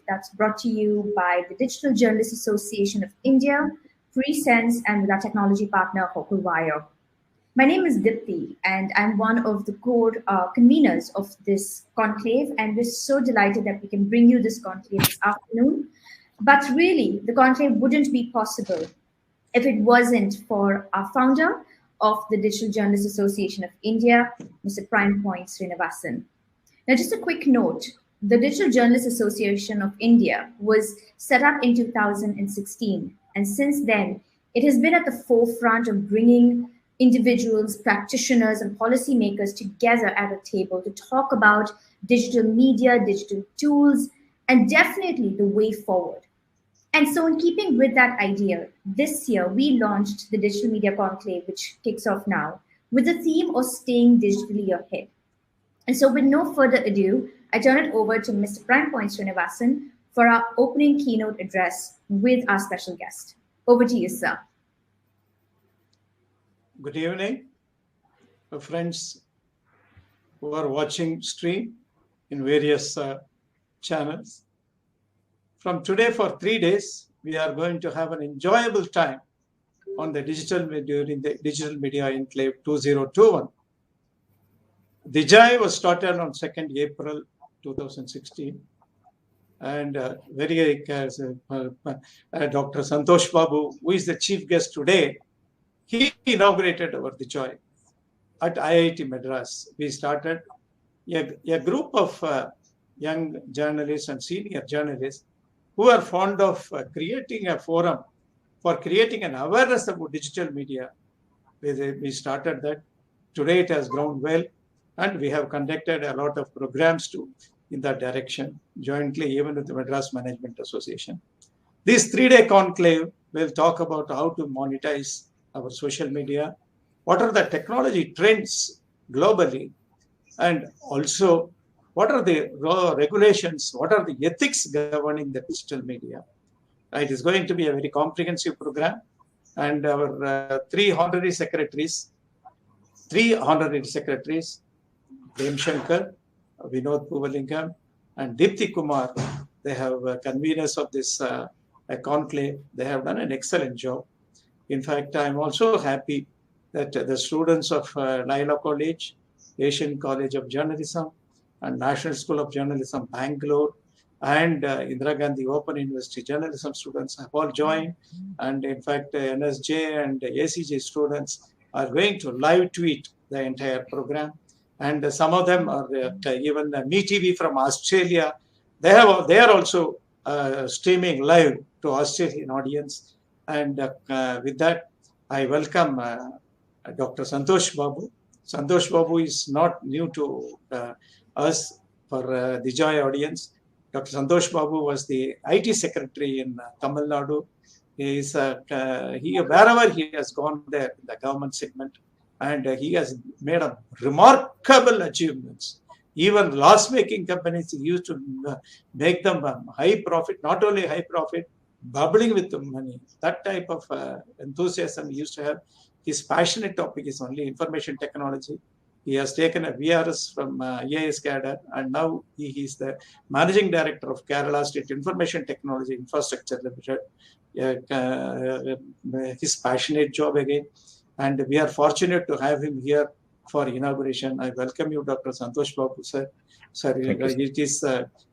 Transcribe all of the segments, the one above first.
that's brought to you by the Digital Journalists Association of India, Presence, and with our technology partner, HokuWire. My name is Dipti, and I'm one of the core conveners of this conclave, and we're so delighted that we can bring you this conclave this afternoon. But really, the conclave wouldn't be possible if it wasn't for our founder of the Digital Journalists Association of India, Mr. Prime Point Srinivasan. Now, just a quick note, the Digital Journalists Association of India was set up in 2016, and since then, it has been at the forefront of bringing individuals, practitioners, and policymakers together at a table to talk about digital media, digital tools, and definitely the way forward. And so, in keeping with that idea, this year we launched the Digital Media Conclave, which kicks off now, with the theme of staying digitally ahead. And so, with no further ado, I turn it over to Mr. Prime Point Srinivasan for our opening keynote address with our special guest. Over to you, sir. Good evening, friends who are watching stream in various channels. From today for 3 days, we are going to have an enjoyable time on the during the Digital Media Enclave 2021. DIGI was started on 2nd April 2016, and Dr. Santosh Babu, who is the chief guest today, he inaugurated our DIGI at IIT Madras. We started a group of young journalists and senior journalists who are fond of creating a forum for creating an awareness about digital media. We started that. Today it has grown well, and we have conducted a lot of programs too in that direction, jointly even with the Madras Management Association. This 3-day conclave will talk about how to monetize our social media, what are the technology trends globally, and also what are the regulations, what are the ethics governing the digital media. It is going to be a very comprehensive program, and our three honorary secretaries, Prem Shankar, Vinod Puvalingam, and Dipti Kumar, they have conveners of this conclave. They have done an excellent job. In fact, I'm also happy that the students of Laila College, Asian College of Journalism, and National School of Journalism, Bangalore, and Indira Gandhi Open University journalism students have all joined. And in fact, NSJ and ACJ students are going to live tweet the entire program. And some of them are even MeTV from Australia. They are also streaming live to Australian audience. And with that, I welcome Dr. Santosh Babu. Santosh Babu is not new to us for the DIGI audience. Dr. Santosh Babu was the IT secretary in Tamil Nadu. He is wherever he has gone there in the government segment, and he has made a remarkable achievements. Even loss-making companies, he used to make them high profit, not only high profit, bubbling with the money. That type of enthusiasm he used to have. His passionate topic is only information technology. He has taken a VRS from IAS cadre, and now he is the managing director of Kerala State Information Technology Infrastructure Limited. His passionate job again, and we are fortunate to have him here for inauguration. I welcome you, Dr. Santosh Babu, sir. Sir, it is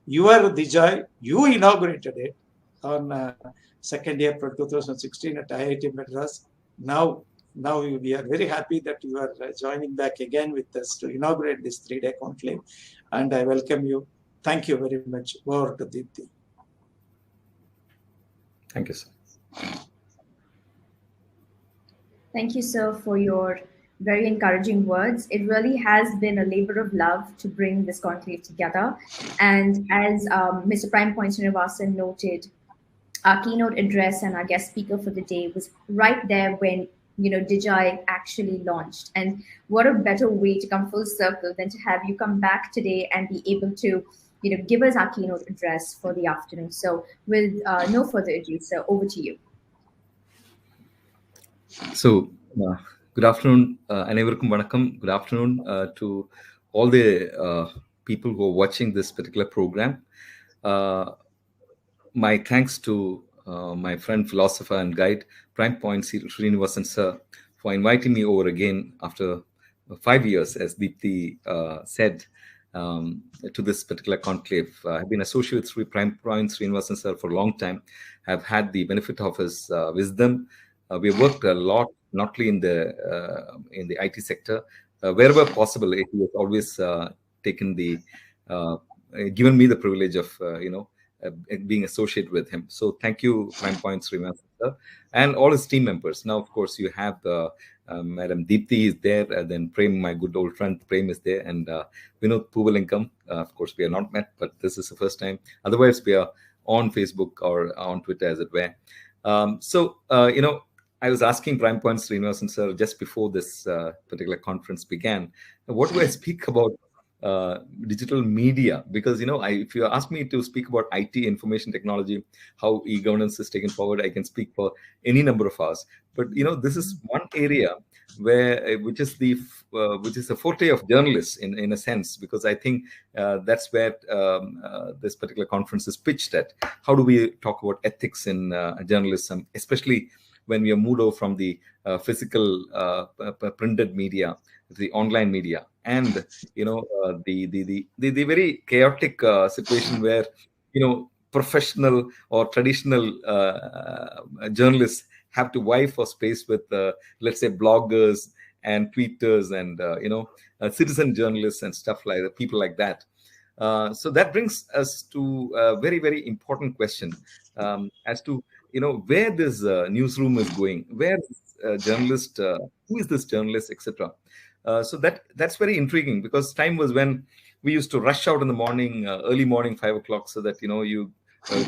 your DIGI. You inaugurated it on 2nd April 2016 at IIT Madras. Now we are very happy that you are joining back again with us to inaugurate this 3-day conclave, and I welcome you. Thank you very much. Over to Dipti. Thank you, sir. Thank you, sir, for your very encouraging words. It really has been a labor of love to bring this conclave together. And as Mr. Prime Point Srinivasan noted, our keynote address and our guest speaker for the day was right there when DIGI actually launched. And what a better way to come full circle than to have you come back today and be able to give us our keynote address for the afternoon. So with no further ado, sir, over to you. So good afternoon, anevarkum vanakkam. Good afternoon to all the people who are watching this particular program. my thanks to my friend, philosopher, and guide, Prime Point Srinivasan sir, for inviting me over again after 5 years, as Deepthi said, to this particular conclave. I've been associated with Prime Point Srinivasan sir for a long time. I've had the benefit of his wisdom. We have worked a lot, not only in the IT sector, wherever possible. He has always taken the given me the privilege of being associated with him. So thank you, Prime Point Srinivasan sir, and all his team members. Now, of course, you have Madam Deepthi is there, then Prem, my good old friend Prem is there, and Vinod Puvalingam. Of course, we are not met, but this is the first time. Otherwise, we are on Facebook or on Twitter, as it were. I was asking Prime Point Srinivasan sir just before this particular conference began, what do I speak about digital media? Because if you ask me to speak about IT, information technology, how e-governance is taken forward, I can speak for any number of hours. But this is one area which is a forte of journalists in a sense, because I think that's where this particular conference is pitched at. How do we talk about ethics in journalism, especially when we are moved over from the physical printed media to the online media, and the very chaotic situation where professional or traditional journalists have to vie for space with let's say bloggers and tweeters and citizen journalists and stuff like that, people like that. So that brings us to a very, very important question as to where this newsroom is going, where journalist, who is this journalist, etc. So that's very intriguing, because time was when we used to rush out in the morning, early morning, 5 o'clock, so that you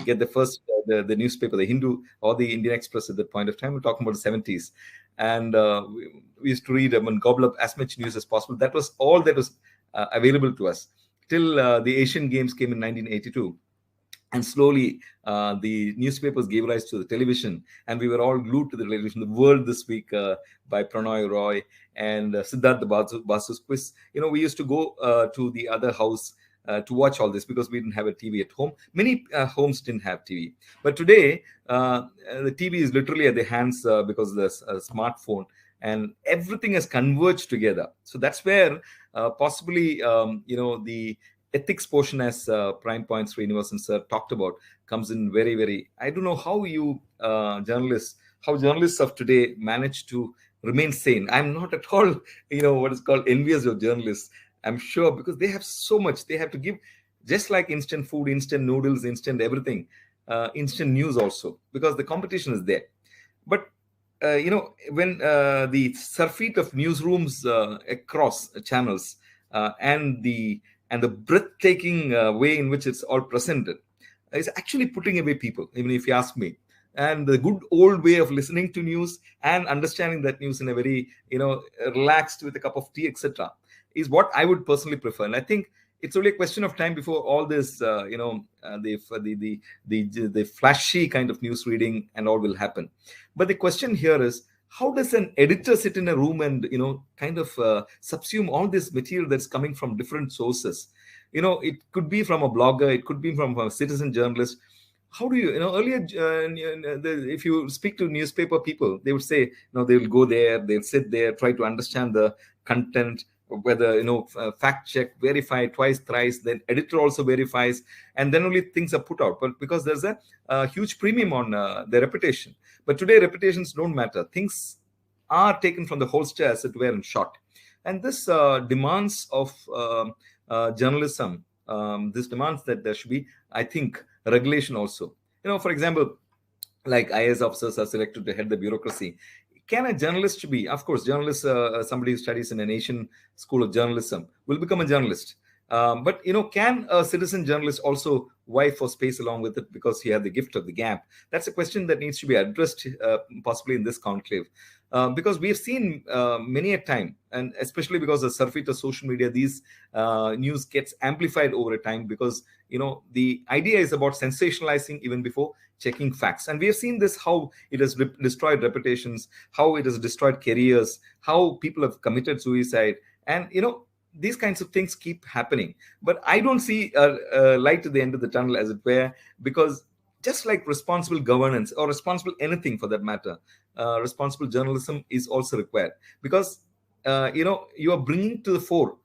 get the first the newspaper, the Hindu or the Indian Express at that point of time. We're talking about the 70s, and we used to read and gobble up as much news as possible. That was all that was available to us till the Asian Games came in 1982. And slowly, the newspapers gave rise to the television, and we were all glued to the television. The World This Week by Prannoy Roy and Siddhartha Basu's quiz. We used to go to the other house to watch all this, because we didn't have a TV at home. Many homes didn't have TV. But today, the TV is literally at the hands because of the smartphone, and everything has converged together. So that's where possibly, the ethics portion, as Prime Point Srinivasan sir talked about, comes in very, very. I don't know how journalists of today manage to remain sane. I'm not at all, what is called envious of journalists. I'm sure, because they have so much they have to give, just like instant food, instant noodles, instant everything, instant news also, because the competition is there. But when the surfeit of newsrooms across channels and the breathtaking way in which it's all presented is actually putting away people, even if you ask me. And the good old way of listening to news and understanding that news in a very relaxed, with a cup of tea, etc., is what I would personally prefer. And I think it's only a question of time before all this the flashy kind of news reading and all will happen. But the question here is, how does an editor sit in a room and kind of subsume all this material that's coming from different sources? It could be from a blogger, it could be from a citizen journalist. How do earlier, if you speak to newspaper people, they would say, they will go there, they'll sit there, try to understand the content, whether fact check, verify twice, thrice, then editor also verifies, and then only things are put out. But because there's a huge premium on their reputation. But today, reputations don't matter. Things are taken from the holster, as it were, and shot. And this demands of journalism. This demands that there should be, I think, regulation also. For example, like IAS officers are selected to head the bureaucracy. Can a journalist be? Of course, journalist, somebody who studies in an Asian school of journalism will become a journalist. But can a citizen journalist also vie for space along with it, because he had the gift of the gab? That's a question that needs to be addressed possibly in this conclave, because we have seen many a time, and especially because of the surfeit of social media, these news gets amplified over a time, because the idea is about sensationalizing even before checking facts. And we have seen this, how it has destroyed reputations, how it has destroyed careers, how people have committed suicide, and these kinds of things keep happening. But I don't see a light at the end of the tunnel, as it were, because just like responsible governance or responsible anything for that matter, responsible journalism is also required, because you are bringing to the fore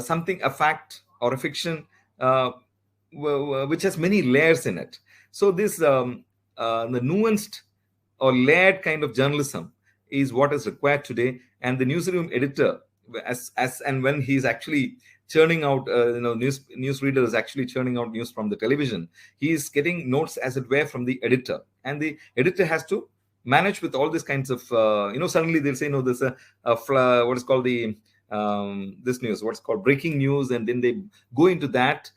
something, a fact or a fiction, uh, which has many layers in it. So this the nuanced or layered kind of journalism is what is required today. And the newsroom editor, as and when he's actually churning out news reader is actually churning out news from the television, he is getting notes as it were from the editor, and the editor has to manage with all these kinds of suddenly they'll say, no, there's what is called the this news, what's called breaking news, and then they go into that.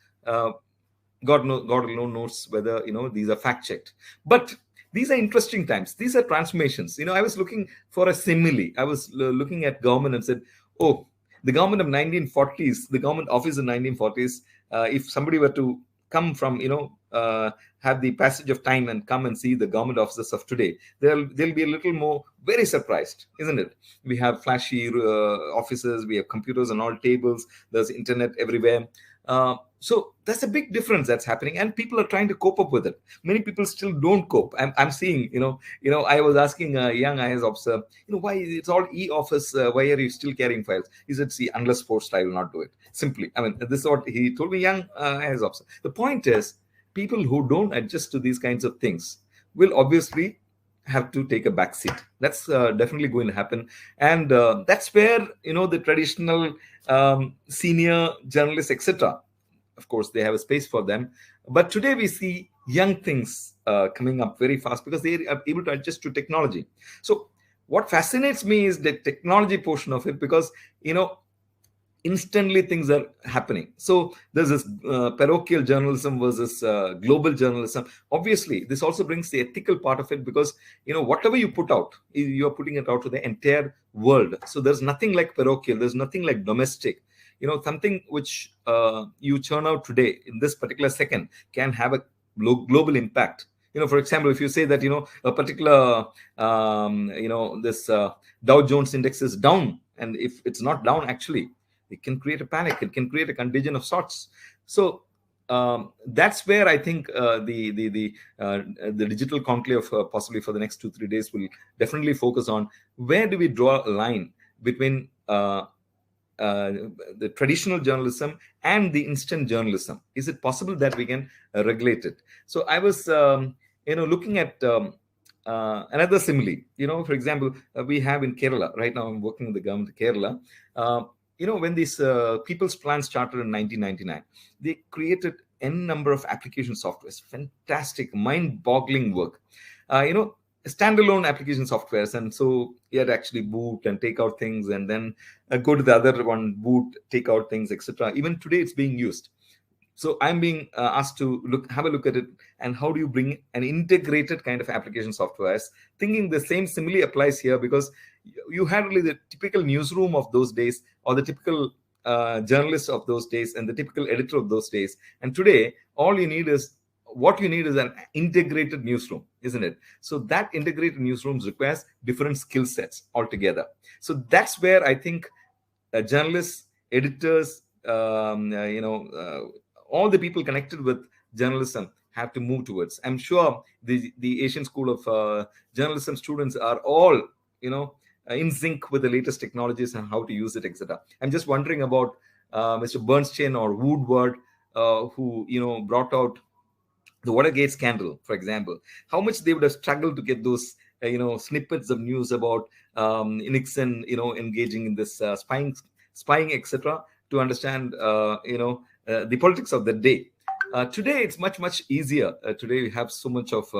God alone knows whether these are fact checked. But these are interesting times. These are transformations. I was looking for a simile. I was looking at government and said, oh, the government of 1940s, the government office in 1940s, if somebody were to come from, have the passage of time and come and see the government offices of today, they'll be a little more very surprised, isn't it? We have flashy offices, we have computers on all tables, there's internet everywhere. So that's a big difference that's happening, and people are trying to cope up with it. Many people still don't cope. I'm seeing, I was asking a young IAS officer, why it's all e-office, why are you still carrying files? He said, see, unless forced, I will not do it. Simply, I mean, this is what he told me, young IAS officer. The point is, people who don't adjust to these kinds of things will obviously have to take a back seat. That's definitely going to happen. And that's where, the traditional senior journalists, etc., of course, they have a space for them. But today we see young things coming up very fast because they are able to adjust to technology. So what fascinates me is the technology portion of it, because, instantly things are happening. So there's this parochial journalism versus global journalism. Obviously, this also brings the ethical part of it, because, whatever you put out, you're putting it out to the entire world. So there's nothing like parochial. There's nothing like domestic. Something which you churn out today in this particular second can have a global impact. For example, if you say that, a particular, this Dow Jones index is down, and if it's not down, actually, it can create a panic. It can create a contagion of sorts. So that's where I think the digital conclave, possibly for the next 2-3 days, will definitely focus on where do we draw a line between the traditional journalism and the instant journalism. Is it possible that we can regulate it? So I was, looking at another simile. For example, we have in Kerala right now. I'm working with the government of Kerala. When these People's Plan started in 1999, they created n number of application softwares. Fantastic, mind-boggling work. Standalone application softwares, and so you had to actually boot and take out things, and then go to the other one, boot, take out things, etc. Even today it's being used. So I'm being asked to have a look at it, and how do you bring an integrated kind of application softwares? Thinking the same simile applies here, because you had really the typical newsroom of those days, or the typical journalist of those days, and the typical editor of those days. And today, what you need is an integrated newsroom, isn't it? So that integrated newsrooms requires different skill sets altogether. So that's where I think journalists, editors, all the people connected with journalism have to move towards. I'm sure the Asian School of Journalism students are all, in sync with the latest technologies and how to use it, etc. I'm just wondering about Mr. Bernstein or Woodward, who brought out the Watergate scandal, for example. How much they would have struggled to get those snippets of news about Nixon engaging in this spying, etc., to understand the politics of the day. Today it's much easier. Today we have so much of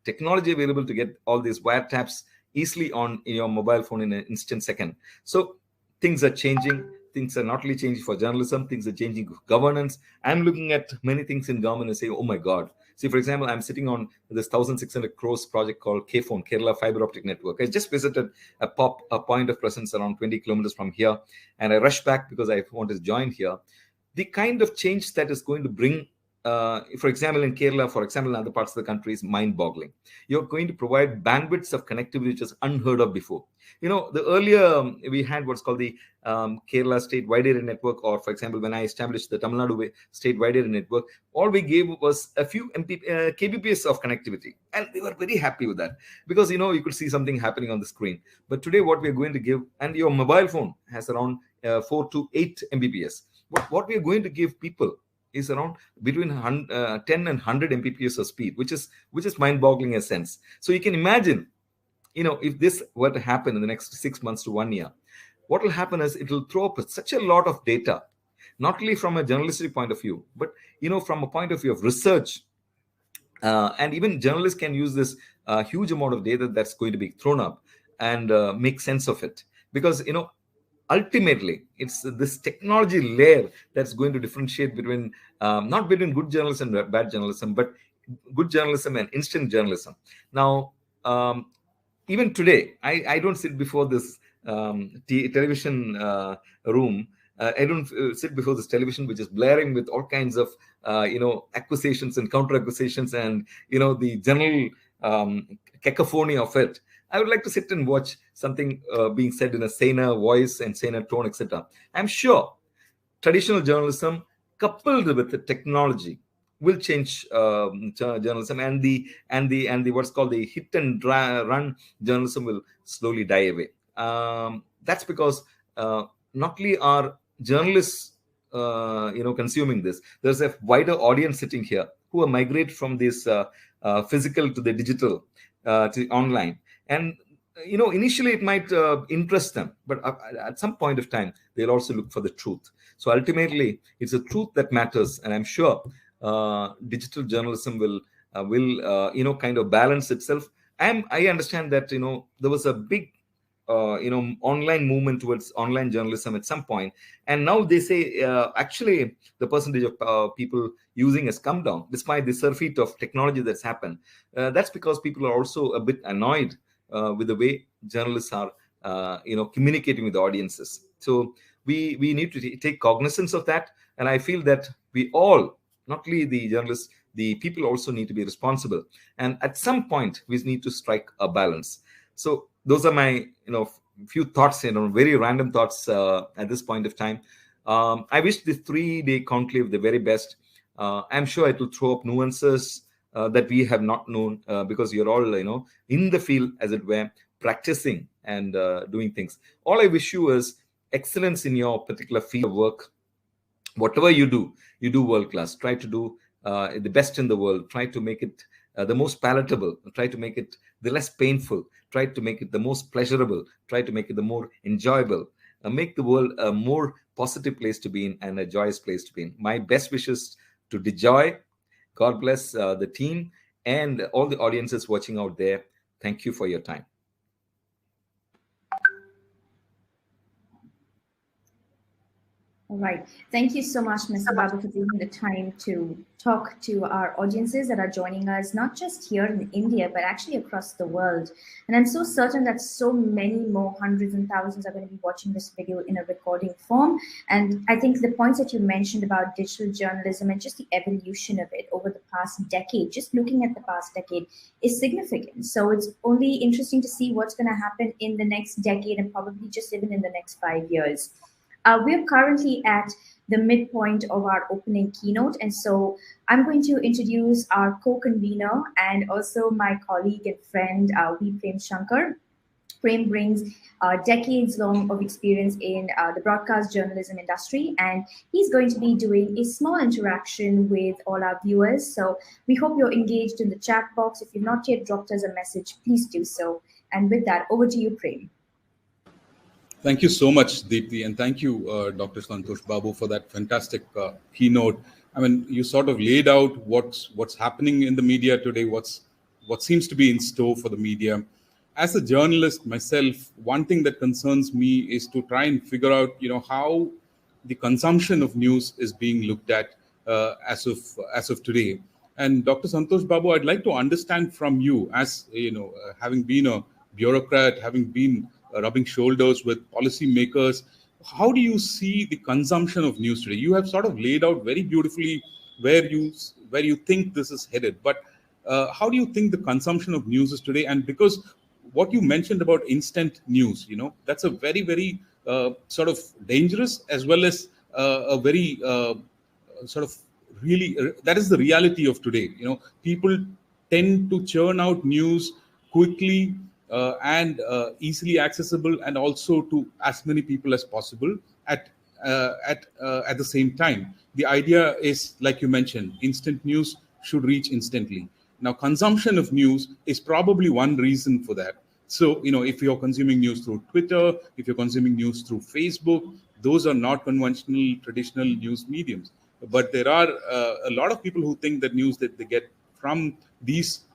technology available to get all these wiretaps easily on your mobile phone in an instant second. So things are changing. Things are not only changing for journalism, things are changing for governance. I'm looking at many things in government and say, oh my God. See, for example, I'm sitting on this 1,600 crores project called KFON, Kerala Fiber Optic Network. I just visited a point of presence around 20 kilometers from here, and I rushed back because I wanted to join here. The kind of change that is going to bring for example, in Kerala, for example, in other parts of the country, is mind-boggling. You're going to provide bandwidths of connectivity which is unheard of before. The earlier we had what's called the Kerala State Wide Area Network, or for example, when I established the Tamil Nadu State Wide Area Network, all we gave was a few kbps of connectivity, and we were very happy with that because you could see something happening on the screen. But today, what we are going to give, and your mobile phone has around 4 to 8 Mbps. What we are going to give people is around between 10 and 100 Mbps of speed, which is mind-boggling in a sense. So you can imagine, if this were to happen in the next 6 months to 1 year, what will happen is it will throw up such a lot of data, not only from a journalistic point of view, but from a point of view of research. And even journalists can use this huge amount of data that's going to be thrown up and make sense of it. Because, ultimately, it's this technology layer that's going to differentiate between, not between good journalism and bad journalism, but good journalism and instant journalism. Now, even today, I don't sit before this television room. I don't sit before this television, which is blaring with all kinds of, accusations and counter accusations and, the general cacophony of it. I would like to sit and watch something being said in a saner voice and saner tone, etc. I'm sure traditional journalism coupled with the technology will change journalism, and the what's called the hit and run journalism will slowly die away. That's because not only are journalists consuming this, there's a wider audience sitting here who are migrated from this physical to the digital to online. And initially it might interest them, but at some point of time they'll also look for the truth. So ultimately it's the truth that matters, and I'm sure digital journalism will kind of balance itself. I understand that there was a big online movement towards online journalism at some point, and now they say actually the percentage of people using has come down despite the surfeit of technology that's happened. That's because people are also a bit annoyed with the way journalists are communicating with the audiences. So we need to take cognizance of that, and I feel that we all, not only the journalists, the people also need to be responsible, and at some point we need to strike a balance. So those are my few thoughts, very random thoughts at this point of time. I wish this 3-day conclave the very best. I'm sure it will throw up nuances that we have not known because you're all in the field, as it were, practicing and doing things. All I wish you is excellence in your particular field of work. Whatever you do world class. Try to do the best in the world. Try to make it the most palatable. Try to make it the less painful. Try to make it the most pleasurable. Try to make it the more enjoyable. Make the world a more positive place to be in and a joyous place to be in. My best wishes to DiGioy. God bless the team and all the audiences watching out there. Thank you for your time. All right. Thank you so much, Mr. Babu, for taking the time to talk to our audiences that are joining us, not just here in India, but actually across the world. And I'm so certain that so many more hundreds and thousands are going to be watching this video in a recording form. And I think the points that you mentioned about digital journalism and just the evolution of it over the past decade, just looking at the past decade, is significant. So it's only interesting to see what's going to happen in the next decade and probably just even in the next 5 years. We're currently at the midpoint of our opening keynote, and so I'm going to introduce our co-convener and also my colleague and friend, V. Prem Shankar. Prem brings decades long of experience in the broadcast journalism industry, and he's going to be doing a small interaction with all our viewers. So we hope you're engaged in the chat box. If you've not yet dropped us a message, please do so. And with that, over to you, Prem. Thank you so much, Deepthi, and thank you, Dr. Santosh Babu, for that fantastic keynote. I mean, you sort of laid out what's happening in the media today, what seems to be in store for the media. As a journalist myself, one thing that concerns me is to try and figure out, how the consumption of news is being looked at as of today. And Dr. Santosh Babu, I'd like to understand from you, as having been a bureaucrat, having been rubbing shoulders with policymakers, how do you see the consumption of news today? You have sort of laid out very beautifully where you think this is headed. But how do you think the consumption of news is today? And because what you mentioned about instant news, that's a very, very sort of dangerous, as well as a very sort of really that is the reality of today. People tend to churn out news quickly and easily accessible, and also to as many people as possible at the same time. The idea is, like you mentioned, instant news should reach instantly. Now, consumption of news is probably one reason for that. So, if you're consuming news through Twitter, if you're consuming news through Facebook, those are not conventional, traditional news mediums. But there are a lot of people who think that news that they get from these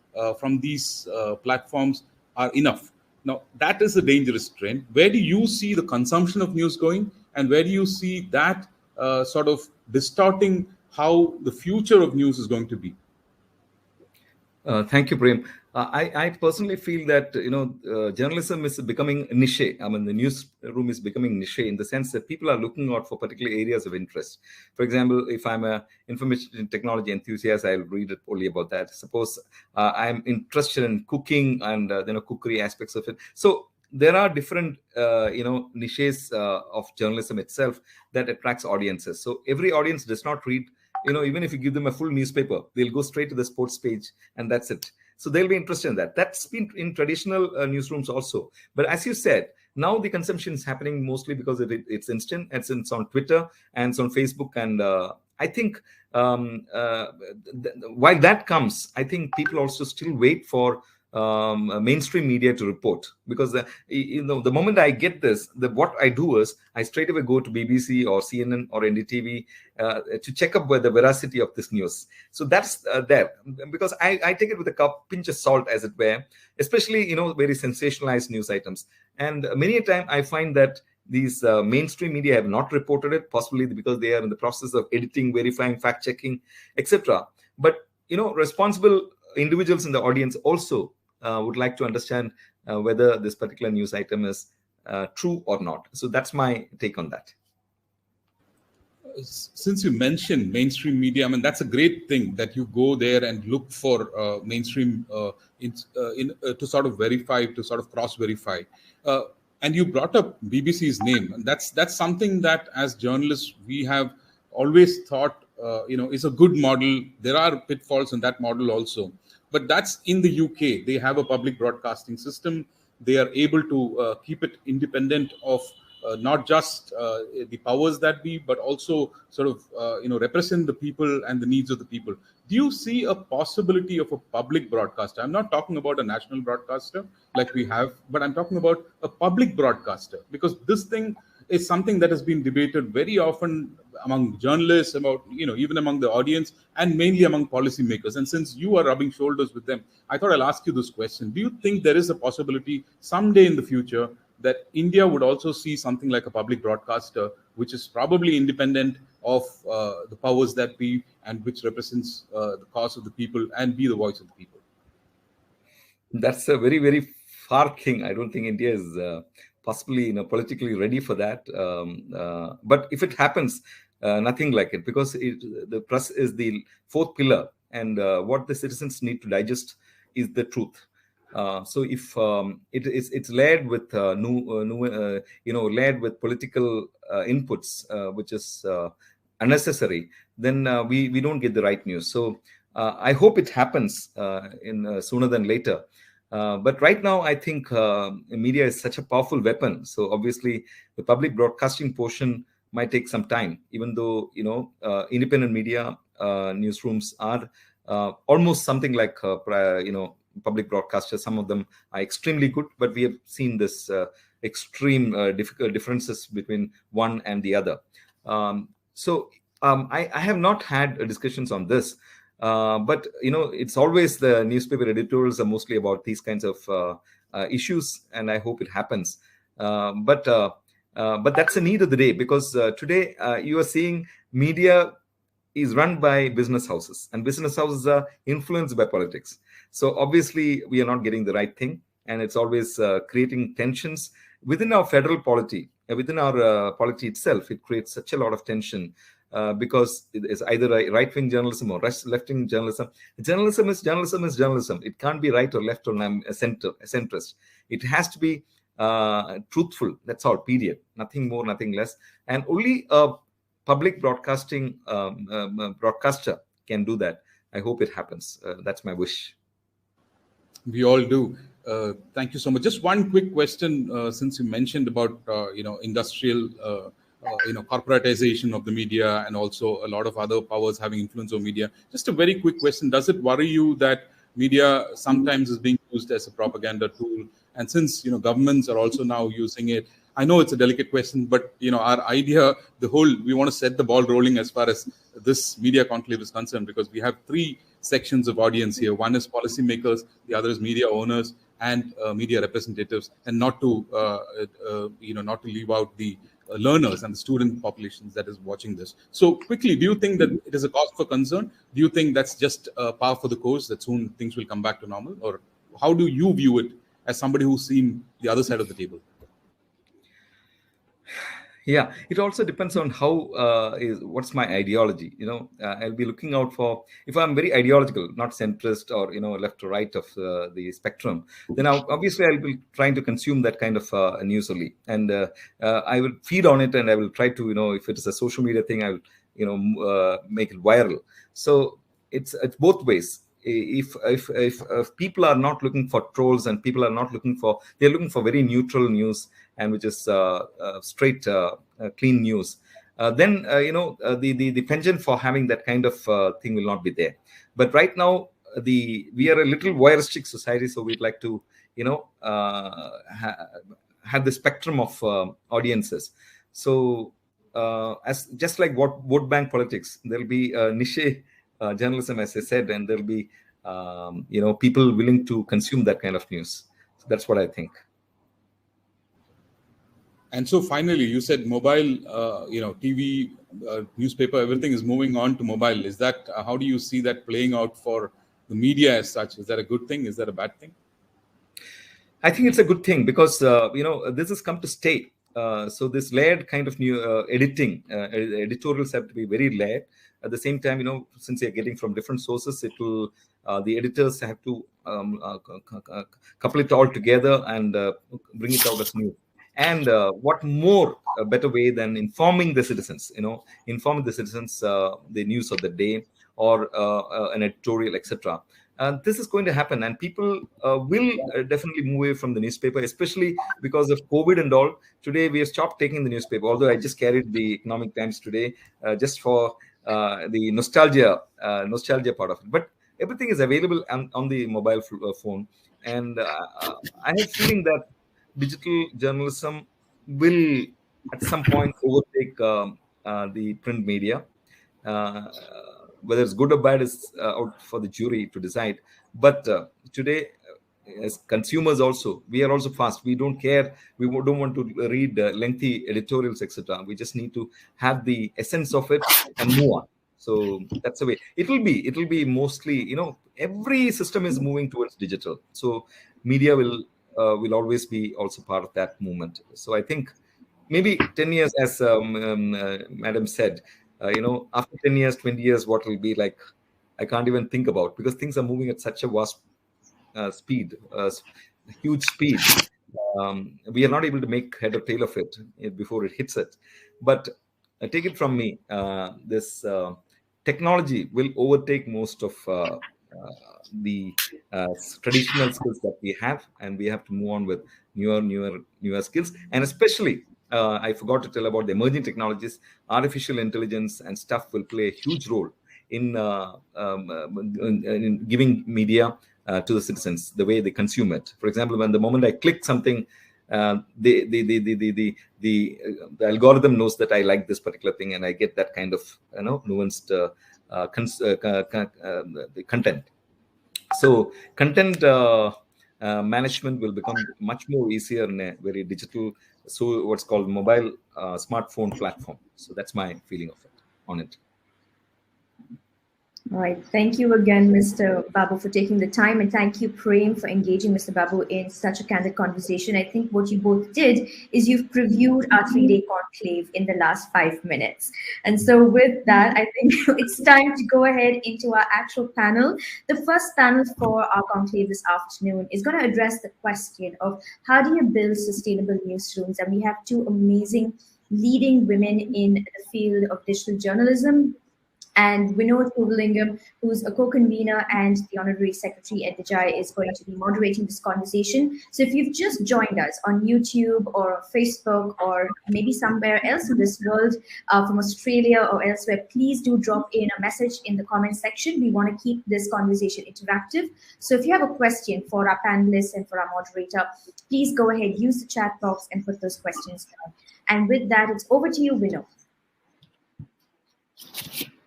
platforms are enough. Now, that is a dangerous trend. Where do you see the consumption of news going, and where do you see that sort of distorting how the future of news is going to be? Thank you, Prem. I personally feel that journalism is becoming niche. I mean, the newsroom is becoming niche in the sense that people are looking out for particular areas of interest. For example, if I'm a information technology enthusiast, I'll read it only about that. Suppose I'm interested in cooking and cookery aspects of it. So there are different niches of journalism itself that attracts audiences. So every audience does not read. Even if you give them a full newspaper, they'll go straight to the sports page and that's it. So they'll be interested in that. That's been in traditional newsrooms also. But as you said, now the consumption is happening mostly because it's instant. It's on Twitter and it's on Facebook. And I think while that comes, I think people also still wait for mainstream media to report, because the moment I get this, what I do is I straight away go to BBC or CNN or NDTV to check up the veracity of this news. So that's there, because I take it with a pinch of salt, as it were, especially very sensationalized news items. And many a time I find that these mainstream media have not reported it, possibly because they are in the process of editing, verifying, fact checking, etc. But responsible individuals in the audience also would like to understand whether this particular news item is true or not. So that's my take on that. Since you mentioned mainstream media, I mean, that's a great thing that you go there and look for mainstream to sort of verify, to sort of cross-verify. And you brought up BBC's name. And that's something that as journalists, we have always thought, is a good model. There are pitfalls in that model also. But that's in the UK. They have a public broadcasting system. They are able to keep it independent of not just the powers that be, but also sort of represent the people and the needs of the people. Do you see a possibility of a public broadcaster? I'm not talking about a national broadcaster like we have, but I'm talking about a public broadcaster, because this thing is something that has been debated very often among journalists, about even among the audience, and mainly among policymakers. And since you are rubbing shoulders with them, I thought I'll ask you this question. Do you think there is a possibility someday in the future that India would also see something like a public broadcaster, which is probably independent of the powers that be, and which represents the cause of the people and be the voice of the people? That's a very, very far thing. I don't think India is possibly politically ready for that. But if it happens, nothing like it, because the press is the fourth pillar, and what the citizens need to digest is the truth. So if it's layered with layered with political inputs, which is unnecessary, then we don't get the right news. So I hope it happens in sooner than later. But right now, I think media is such a powerful weapon. So obviously, the public broadcasting portion might take some time, even though independent media newsrooms are almost something like public broadcasters. Some of them are extremely good, but we have seen this extreme difficult differences between one and the other. So I have not had discussions on this. But it's always the newspaper editorials are mostly about these kinds of issues, and I hope it happens. But that's the need of the day, because today you are seeing media is run by business houses, and business houses are influenced by politics. So obviously we are not getting the right thing, and it's always creating tensions within our federal polity, within our polity itself. It creates such a lot of tension. because it is either right-wing journalism or left-wing journalism. Journalism is journalism is journalism. It can't be right or left or centrist. It has to be truthful. That's all, period. Nothing more, nothing less. And only a public broadcaster can do that. I hope it happens. That's my wish. We all do. Thank you so much. Just one quick question, since you mentioned about industrial corporatization of the media, and also a lot of other powers having influence over media. Just a very quick question: does it worry you that media sometimes is being used as a propaganda tool? And since governments are also now using it, I know it's a delicate question, but our idea, we want to set the ball rolling as far as this media conclave is concerned, because we have three sections of audience here. One is policymakers, the other is media owners and media representatives, and not to leave out the learners and the student populations that is watching this. So quickly, do you think that it is a cause for concern? Do you think that's just par for the course, that soon things will come back to normal? Or how do you view it as somebody who's seen the other side of the table? Yeah, it also depends on what's my ideology. I'll be looking out for, if I'm very ideological, not centrist or left or right of the spectrum, then obviously I'll be trying to consume that kind of news only, and I will feed on it, and I will try to if it is a social media thing, I will make it viral. So it's both ways. If people are not looking for trolls, and people are not they're looking for very neutral news, and which is straight, clean news, then the penchant for having that kind of thing will not be there. But right now, we are a little voyeuristic society, so we'd like to have the spectrum of audiences. So as just like vote bank politics, there'll be niche journalism, as I said, and there'll be people willing to consume that kind of news. So that's what I think. And so finally, you said mobile, TV, newspaper, everything is moving on to mobile. Is that how do you see that playing out for the media as such? Is that a good thing? Is that a bad thing? I think it's a good thing, because this has come to stay. So this layered kind of new editorials have to be very layered. At the same time, since they're getting from different sources, it will the editors have to couple it all together and bring it out as new. And what more a better way than informing the citizens? Informing the citizens the news of the day, or an editorial, etc. This is going to happen, and people will definitely move away from the newspaper, especially because of COVID and all. Today we have stopped taking the newspaper, although I just carried the Economic Times today just for the nostalgia part of it. But everything is available on the mobile phone, and I have a feeling that digital journalism will at some point overtake the print media. Whether it's good or bad is out for the jury to decide. But today, as consumers also, we are also fast. We don't care. We don't want to read lengthy editorials, etc. We just need to have the essence of it and move on. So that's the way it will be. It will be mostly, every system is moving towards digital. So media will always be also part of that movement. So I think maybe 10 years, as Madam said, after 10 years, 20 years, what will be like, I can't even think about, because things are moving at such a vast speed, huge speed. We are not able to make head or tail of it before it hits it. But take it from me, this technology will overtake most of the traditional skills that we have, and we have to move on with newer skills. And especially, I forgot to tell about the emerging technologies. Artificial intelligence and stuff will play a huge role in giving media to the citizens, the way they consume it. For example, when the moment I click something, the algorithm knows that I like this particular thing, and I get that kind of nuanced the content. So content management will become much more easier in a very digital, so what's called mobile smartphone platform. So that's my feeling of it on it. All right. Thank you again, Mr. Babu, for taking the time. And thank you, Prem, for engaging Mr. Babu in such a candid conversation. I think what you both did is you've previewed our 3-day conclave in the last 5 minutes. And so, with that, I think it's time to go ahead into our actual panel. The first panel for our conclave this afternoon is going to address the question of how do you build sustainable newsrooms? And we have two amazing leading women in the field of digital journalism, and Vinod Puvalingam, who's a co-convener and the honorary secretary at DIGI, is going to be moderating this conversation. So if you've just joined us on YouTube or Facebook or maybe somewhere else in this world, from Australia or elsewhere, please do drop in a message in the comment section. We want to keep this conversation interactive. So if you have a question for our panelists and for our moderator, please go ahead, use the chat box and put those questions down. And with that, it's over to you, Vinod.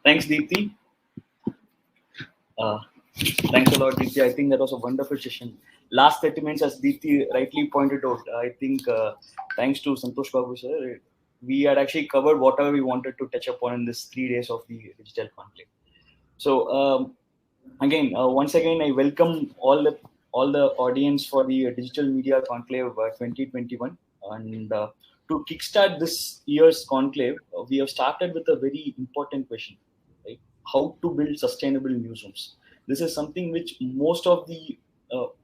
Thanks, Deepthi. Thanks a lot, Deepthi. I think that was a wonderful session. Last 30 minutes, as Deepthi rightly pointed out, I think thanks to Santosh Babu sir, we had actually covered whatever we wanted to touch upon in this 3 days of the digital conclave. So again, once again, I welcome all the audience for the Digital Media Conclave 2021. And to kickstart this year's conclave, we have started with a very important question. How to build sustainable newsrooms. This is something which most of the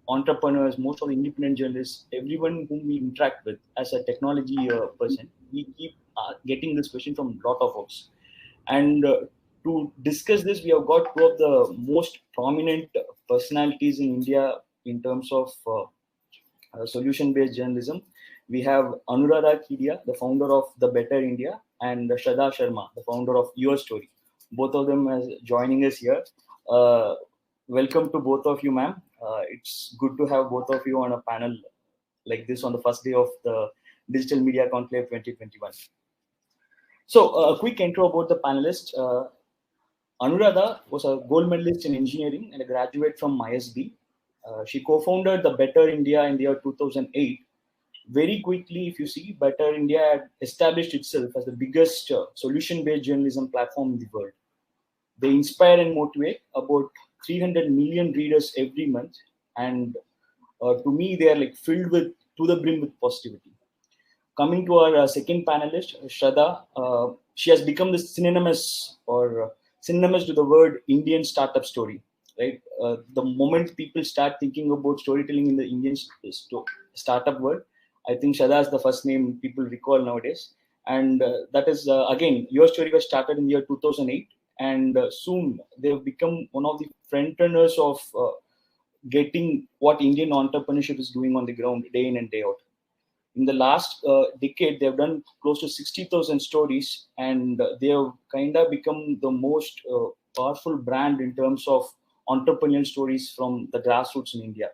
entrepreneurs, most of the independent journalists, everyone whom we interact with as a technology person, we keep getting this question from a lot of us. And to discuss this, we have got two of the most prominent personalities in India in terms of solution-based journalism. We have Anuradha Kedia, the founder of The Better India, and Shraddha Sharma, the founder of Your Story. Both of them are joining us here. Welcome to both of you, ma'am. It's good to have both of you on a panel like this on the first day of the Digital Media Conclave 2021. So a quick intro about the panelists. Anuradha was a gold medalist in engineering and a graduate from ISB. She co-founded The Better India in the year 2008. Very quickly, if you see, Better India had established itself as the biggest solution-based journalism platform in the world. They inspire and motivate about 300 million readers every month, and to me, they are like filled with to the brim with positivity. Coming to our second panelist, Shraddha, she has become the synonymous to the word Indian startup story. Right, the moment people start thinking about storytelling in the Indian startup world, I think Shraddha is the first name people recall nowadays. And that is, again, Your Story was started in the year 2008. And soon they've become one of the frontrunners of getting what Indian entrepreneurship is doing on the ground day in and day out. In the last decade, they've done close to 60,000 stories, and they have kind of become the most powerful brand in terms of entrepreneurial stories from the grassroots in India.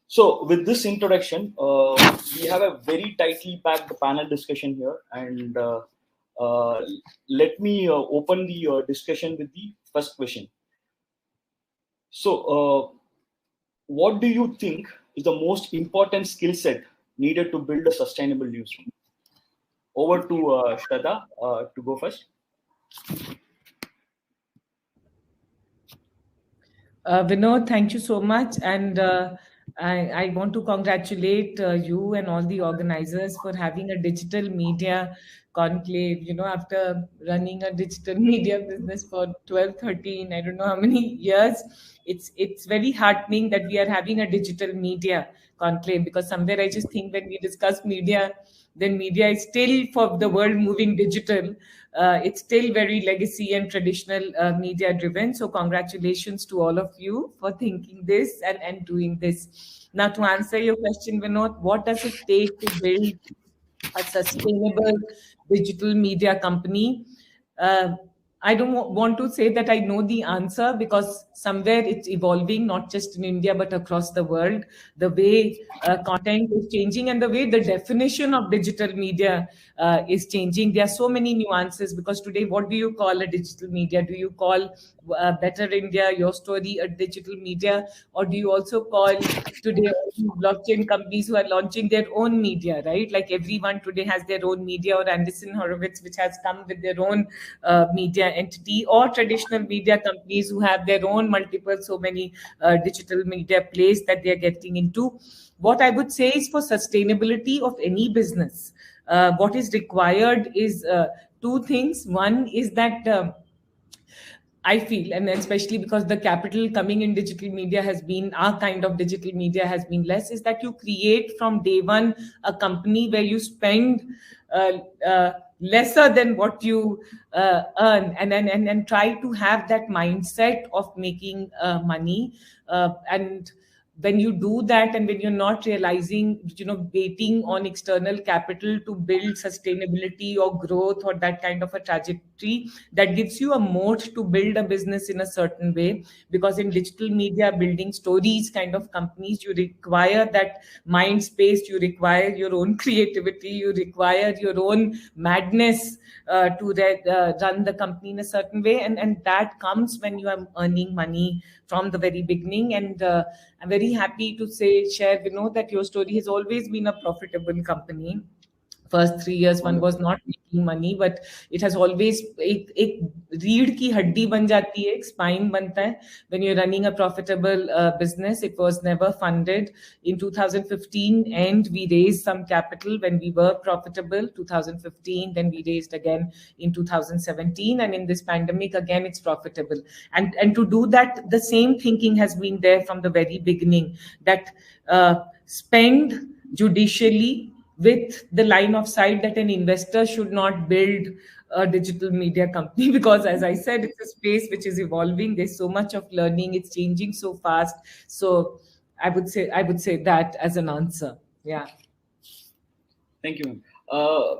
So with this introduction, we have a very tightly packed panel discussion here, and let me open the discussion with the first question. So what do you think is the most important skill set needed to build a sustainable newsroom? Over to Shraddha to go first. Vinod, thank you so much. And I want to congratulate you and all the organizers for having a digital media conclave. You know, after running a digital media business for 12, 13, I don't know how many years, it's very heartening that we are having a digital media conclave, because somewhere I just think when we discuss media, then media is still, for the world moving digital, it's still very legacy and traditional media driven. So congratulations to all of you for thinking this and doing this. Now, to answer your question, Vinod, what does it take to build a sustainable digital media company? I don't want to say that I know the answer, because somewhere it's evolving, not just in India, but across the world. The way content is changing and the way the definition of digital media is changing. There are so many nuances, because today, what do you call a digital media? Do you call Better India, Your Story, a digital media, or do you also call today all these blockchain companies who are launching their own media, right? Like everyone today has their own media, or Anderson Horowitz, which has come with their own media entity, or traditional media companies who have their own multiple, so many digital media plays that they're getting into. What I would say is, for sustainability of any business, what is required is two things. One is that I feel, and especially because the capital coming in digital media has been, our kind of digital media has been less, is that you create from day one a company where you spend lesser than what you earn, and try to have that mindset of making money. And when you do that, and when you're not realizing, waiting on external capital to build sustainability or growth or that kind of a trajectory, that gives you a moat to build a business in a certain way. Because in digital media, building stories kind of companies, you require that mind space, you require your own creativity, you require your own madness to run the company in a certain way, and that comes when you are earning money from the very beginning. And I'm very happy to share, Vinod, that Your Story has always been a profitable company. First 3 years one was not making money, but it has always एक रीढ़ की हड्डी बन जाती है, एक spine बनता है when you're running a profitable business. It was never funded. In 2015 and we raised some capital when we were profitable. 2015, then we raised again in 2017, and in this pandemic again it's profitable. And to do that, the same thinking has been there from the very beginning, that spend judicially, with the line of sight that an investor should not build a digital media company, because as I said, it's a space which is evolving. There's so much of learning, it's changing so fast. So I would say that as an answer. Yeah. Thank you,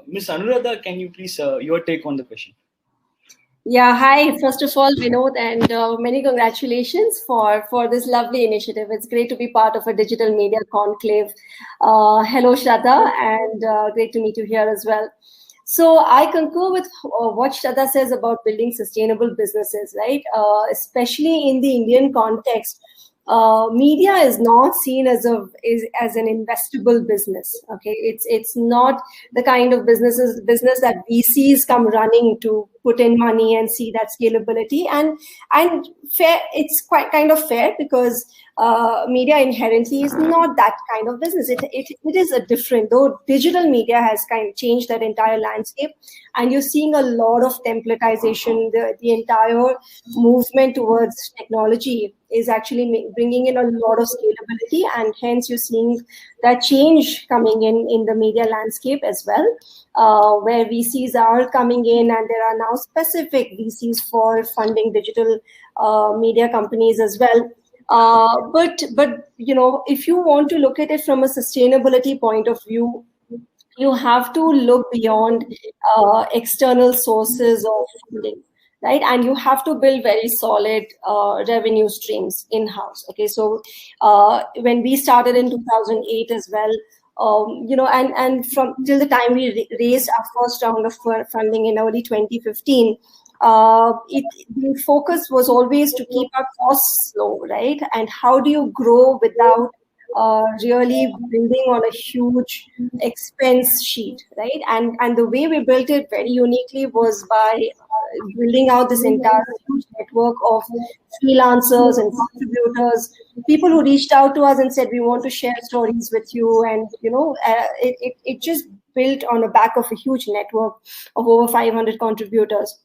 Ms. Anuradha, can you please your take on the question? Yeah, hi. First of all, Vinod, and many congratulations for this lovely initiative. It's great to be part of a digital media conclave. Hello, Shraddha, and great to meet you here as well. So I concur with what Shraddha says about building sustainable businesses, right? Especially in the Indian context. Media is not seen as an investable business. Okay, it's not the kind of business that VCs come running to put in money and see that scalability, and fair. It's quite kind of fair, because media inherently is not that kind of business. It is a different, though digital media has kind of changed that entire landscape, and you're seeing a lot of templatization. The entire movement towards technology is actually bringing in a lot of scalability, and hence you're seeing that change coming in the media landscape as well, where VCs are coming in, and there are now specific VCs for funding digital media companies as well. But if you want to look at it from a sustainability point of view, you have to look beyond external sources of funding. Right, and you have to build very solid revenue streams in-house. Okay, so when we started in 2008 as well, and from till the time we raised our first round of funding in early 2015, the focus was always to keep our costs low, right? And how do you grow without really building on a huge expense sheet, right? And the way we built it very uniquely was by building out this entire huge network of freelancers and contributors, people who reached out to us and said, we want to share stories with you. And, it just built on the back of a huge network of over 500 contributors.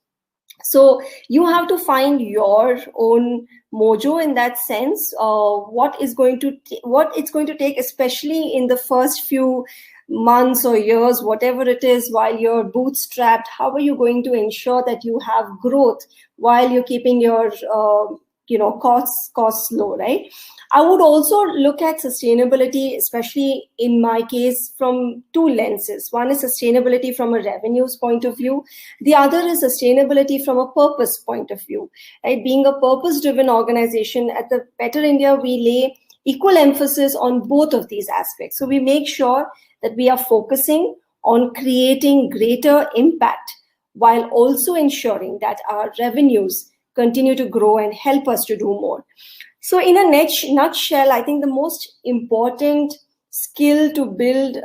So you have to find your own mojo in that sense. What it's going to take, especially in the first few months or years, whatever it is, while you're bootstrapped, how are you going to ensure that you have growth while you're keeping your costs low, right? I would also look at sustainability, especially in my case, from two lenses. One is sustainability from a revenues point of view. The other is sustainability from a purpose point of view. Right? Being a purpose-driven organization, at the Better India, we lay equal emphasis on both of these aspects. So we make sure that we are focusing on creating greater impact while also ensuring that our revenues continue to grow and help us to do more. So in a nutshell, I think the most important skill to build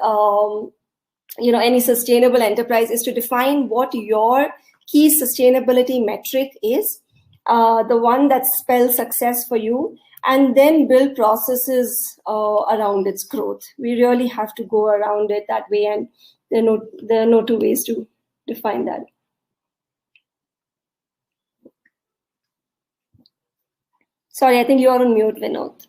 any sustainable enterprise is to define what your key sustainability metric is, the one that spells success for you, and then build processes around its growth. We really have to go around it that way, and there are no two ways to define that. Sorry, I think you are on mute, Vinod.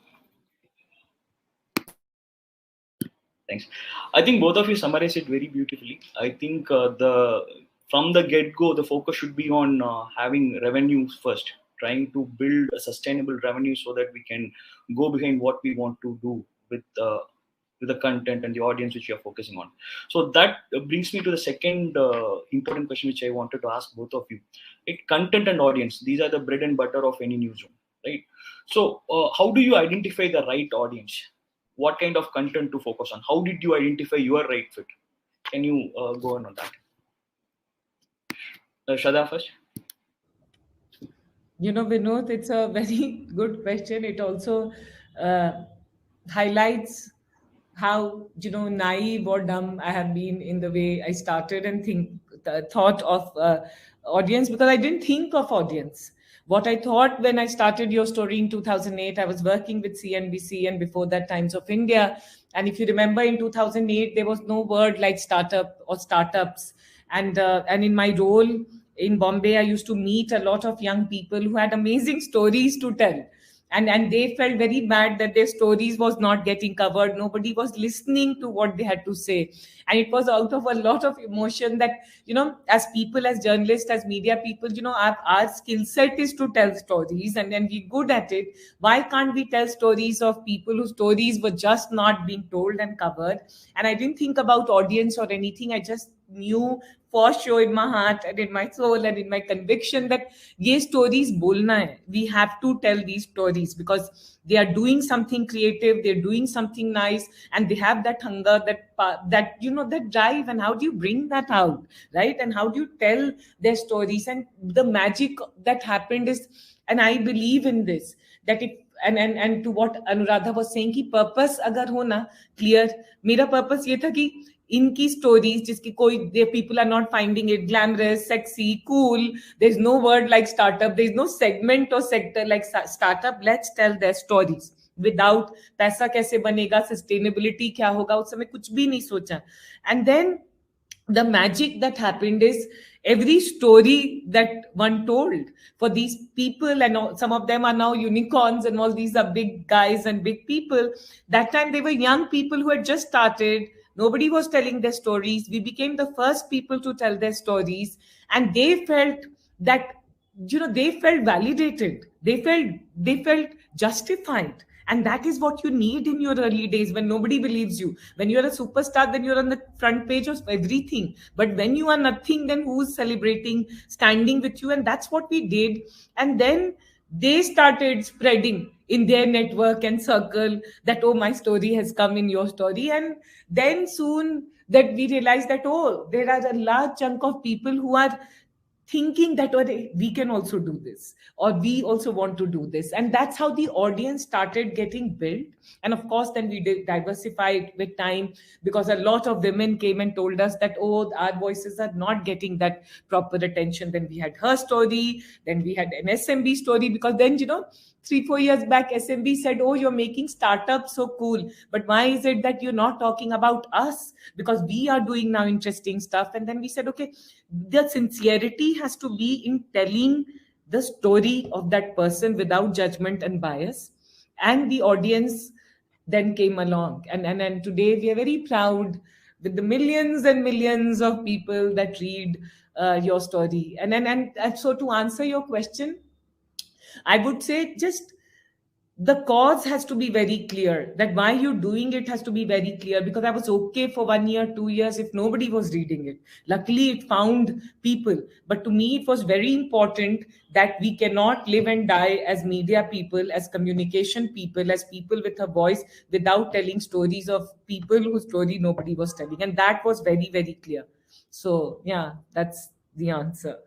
Thanks. I think both of you summarized it very beautifully. I think from the get-go, the focus should be on having revenues first, trying to build a sustainable revenue so that we can go behind what we want to do with the content and the audience which we are focusing on. So that brings me to the second important question which I wanted to ask both of you. Content and audience, these are the bread and butter of any newsroom, right? So how do you identify the right audience? What kind of content to focus on? How did you identify your right fit? Can you go on that? Shraddha first. Vinod, it's a very good question. It also highlights how, naive or dumb I have been in the way I started and thought of audience, because I didn't think of audience. What I thought when I started Your Story in 2008, I was working with CNBC and before that Times of India. And if you remember, in 2008, there was no word like startup or startups. And in my role in Bombay, I used to meet a lot of young people who had amazing stories to tell. And they felt very bad that their stories was not getting covered. Nobody was listening to what they had to say. And it was out of a lot of emotion that, as people, as journalists, as media people, our skill set is to tell stories and then we're good at it. Why can't we tell stories of people whose stories were just not being told and covered? And I didn't think about audience or anything. I just knew for sure in my heart and in my soul and in my conviction that ye stories bolna hai. We have to tell these stories because they are doing something creative, they're doing something nice, and they have that hunger, that drive. And how do you bring that out, right? And how do you tell their stories? And the magic that happened is, and I believe in this, that if and to what Anuradha was saying, ki purpose agar ho na clear, mera purpose ye tha ki इनकी stories जिसकी कोई people are not finding it glamorous, sexy, cool. There's no word like startup. There's no segment or sector like startup. Let's tell their stories without पैसा कैसे बनेगा, sustainability क्या होगा, उस समय कुछ भी नहीं सोचा. And then the magic that happened is every story that one told for these people, and some of them are now unicorns and all these are big guys and big people. That time they were young people who had just started. Nobody was telling their stories. We became the first people to tell their stories. And they felt that, they felt validated. They felt justified. And that is what you need in your early days when nobody believes you. When you're a superstar, then you're on the front page of everything. But when you are nothing, then who's celebrating, standing with you? And that's what we did. And then they started spreading in their network and circle that, oh, my story has come in Your Story. And then soon that we realized that, oh, there are a large chunk of people who are thinking that, oh, we can also do this, or we also want to do this. And that's how the audience started getting built. And of course, then we diversified with time, because a lot of women came and told us that, oh, our voices are not getting that proper attention. Then we had Her Story, then we had an SMB story, because then, 3-4 years back, SMB said, oh, you're making startups so cool, but why is it that you're not talking about us? Because we are doing now interesting stuff. And then we said, okay, the sincerity has to be in telling the story of that person without judgment and bias. And the audience then came along. And today we are very proud with the millions and millions of people that read Your Story. And so to answer your question, I would say just the cause has to be very clear, that why you're doing it has to be very clear, because I was okay for 1 year, 2 years if nobody was reading it. Luckily, it found people. But to me, it was very important that we cannot live and die as media people, as communication people, as people with a voice, without telling stories of people whose story nobody was telling. And that was very, very clear. So, yeah, that's the answer.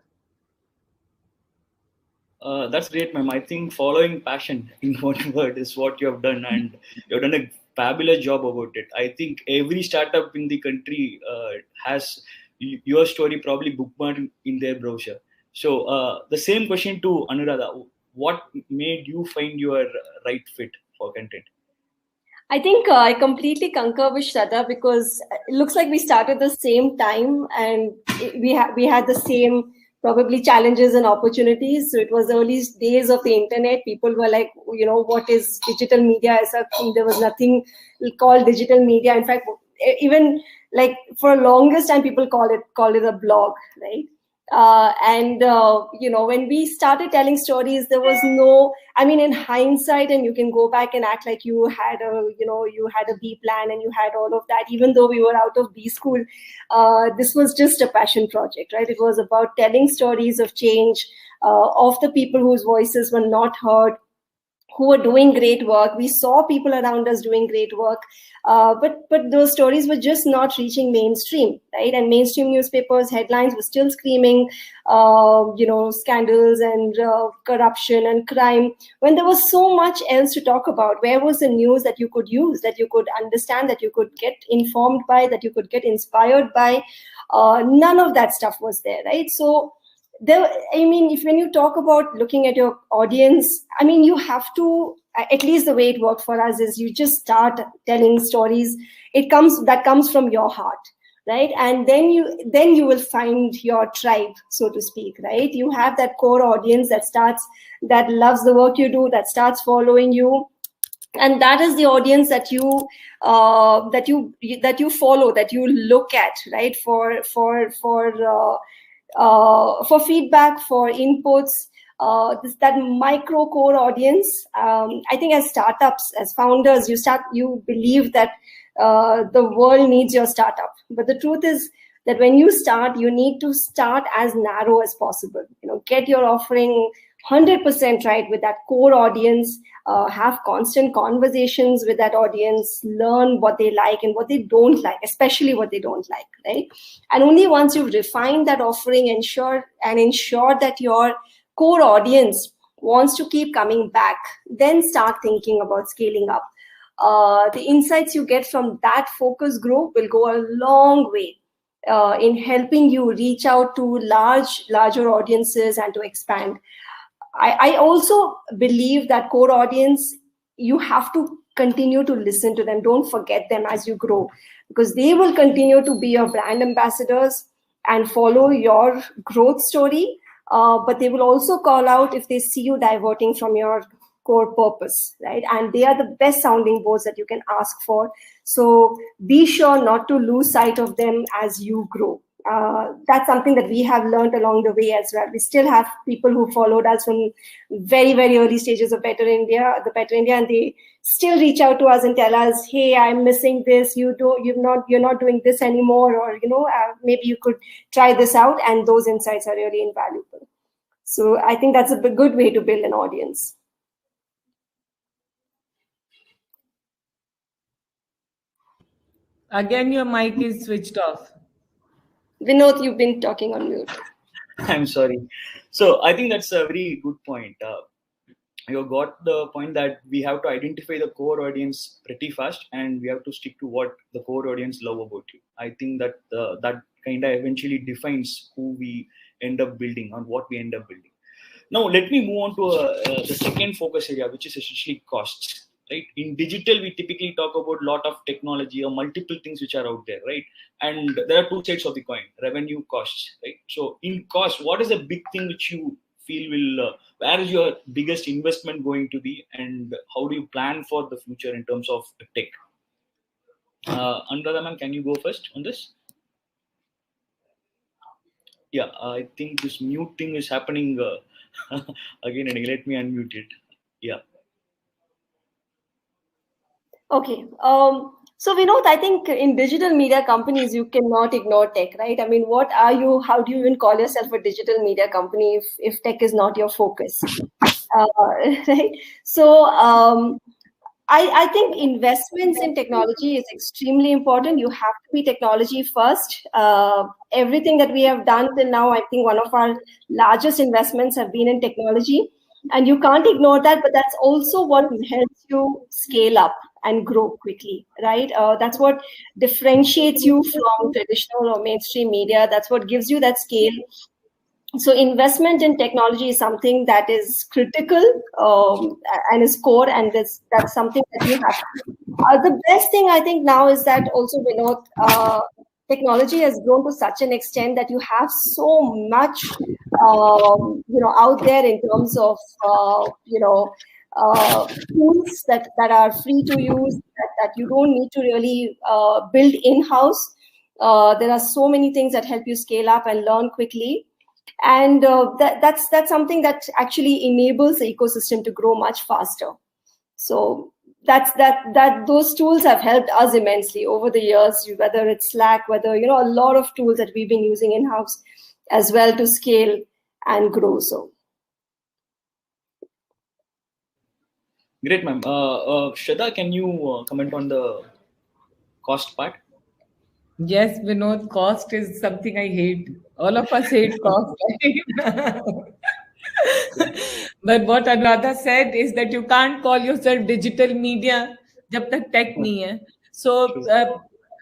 That's great, ma'am. I think following passion in one word is what you have done, and you've done a fabulous job about it. I think every startup in the country has your story probably bookmarked in their browser. So the same question to Anuradha: what made you find your right fit for content? I think I completely concur with Shraddha, because it looks like we started the same time, and we had the same probably challenges and opportunities. So it was early days of the internet. People were like, what is digital media? There was nothing called digital media. In fact, even like for a longest time, people called it a blog, right? When we started telling stories, there was no, in hindsight, and you can go back and act like you had a B plan and you had all of that, even though we were out of B school. This was just a passion project, right? It was about telling stories of change, of the people whose voices were not heard, who were doing great work. We saw people around us doing great work, but those stories were just not reaching mainstream, right? And mainstream newspapers headlines were still screaming, scandals and corruption and crime, when there was so much else to talk about. Where was the news that you could use, that you could understand, that you could get informed by, that you could get inspired by? None of that stuff was there, right? So if when you talk about looking at your audience, you have to, at least the way it worked for us is you just start telling stories. That comes from your heart, right? And then you will find your tribe, so to speak, right? You have that core audience that loves the work you do, that starts following you. And that is the audience that you follow, that you look at, right? For feedback, for inputs, that micro core audience. I think as startups, as founders, you believe that the world needs your startup. But the truth is that when you start, you need to start as narrow as possible. Get your offering 100% right with that core audience, have constant conversations with that audience, learn what they like and what they don't like, especially what they don't like, right? And only once you've refined that offering, ensure that your core audience wants to keep coming back, then start thinking about scaling up. The insights you get from that focus group will go a long way in helping you reach out to larger audiences and to expand. I also believe that core audience, you have to continue to listen to them. Don't forget them as you grow, because they will continue to be your brand ambassadors and follow your growth story. But they will also call out if they see you diverting from your core purpose, right? And they are the best sounding boards that you can ask for. So be sure not to lose sight of them as you grow. That's something that we have learned along the way as well. We still have people who followed us from very, very early stages of Better India, and they still reach out to us and tell us, "Hey, I'm missing this. You're not doing this anymore, or maybe you could try this out." And those insights are really invaluable. So I think that's a good way to build an audience. Again, your mic is switched off. Vinod, you've been talking on mute. I'm sorry. So I think that's a very good point. You got the point that we have to identify the core audience pretty fast, and we have to stick to what the core audience love about you. I think that that kind of eventually defines who we end up building and what we end up building. Now, let me move on to the second focus area, which is essentially costs. Right? In digital, we typically talk about a lot of technology or multiple things which are out there, right? And there are two sides of the coin: revenue, costs, right? So in cost, what is the big thing which you feel will, where is your biggest investment going to be, and how do you plan for the future in terms of tech? Anuradha ma'am, can you go first on this? Yeah, I think this mute thing is happening again and again. Let me unmute it. Yeah. Okay. So Vinod, I think in digital media companies, you cannot ignore tech, right? I mean, what are you? How do you even call yourself a digital media company if tech is not your focus? Right. So I think investments in technology is extremely important. You have to be technology first. Everything that we have done till now, I think one of our largest investments have been in technology. And you can't ignore that, but that's also what helps you scale up and grow quickly, right? That's what differentiates you from traditional or mainstream media. That's what gives you that scale. So investment in technology is something that is critical and is core, and that's something that you have. The best thing I think now is that also, Vinod, technology has grown to such an extent that you have so much, out there in terms of, tools that are free to use, that you don't need to really build in-house. There are so many things that help you scale up and learn quickly. And that's something that actually enables the ecosystem to grow much faster. So those tools have helped us immensely over the years, whether it's Slack, whether, a lot of tools that we've been using in-house as well to scale and grow. So great, ma'am. Shraddha, can you comment on the cost part? Yes, Vinod, cost is something I hate. All of us hate cost. But what Anuradha said is that you can't call yourself digital media jab tak tech nahi hai. So,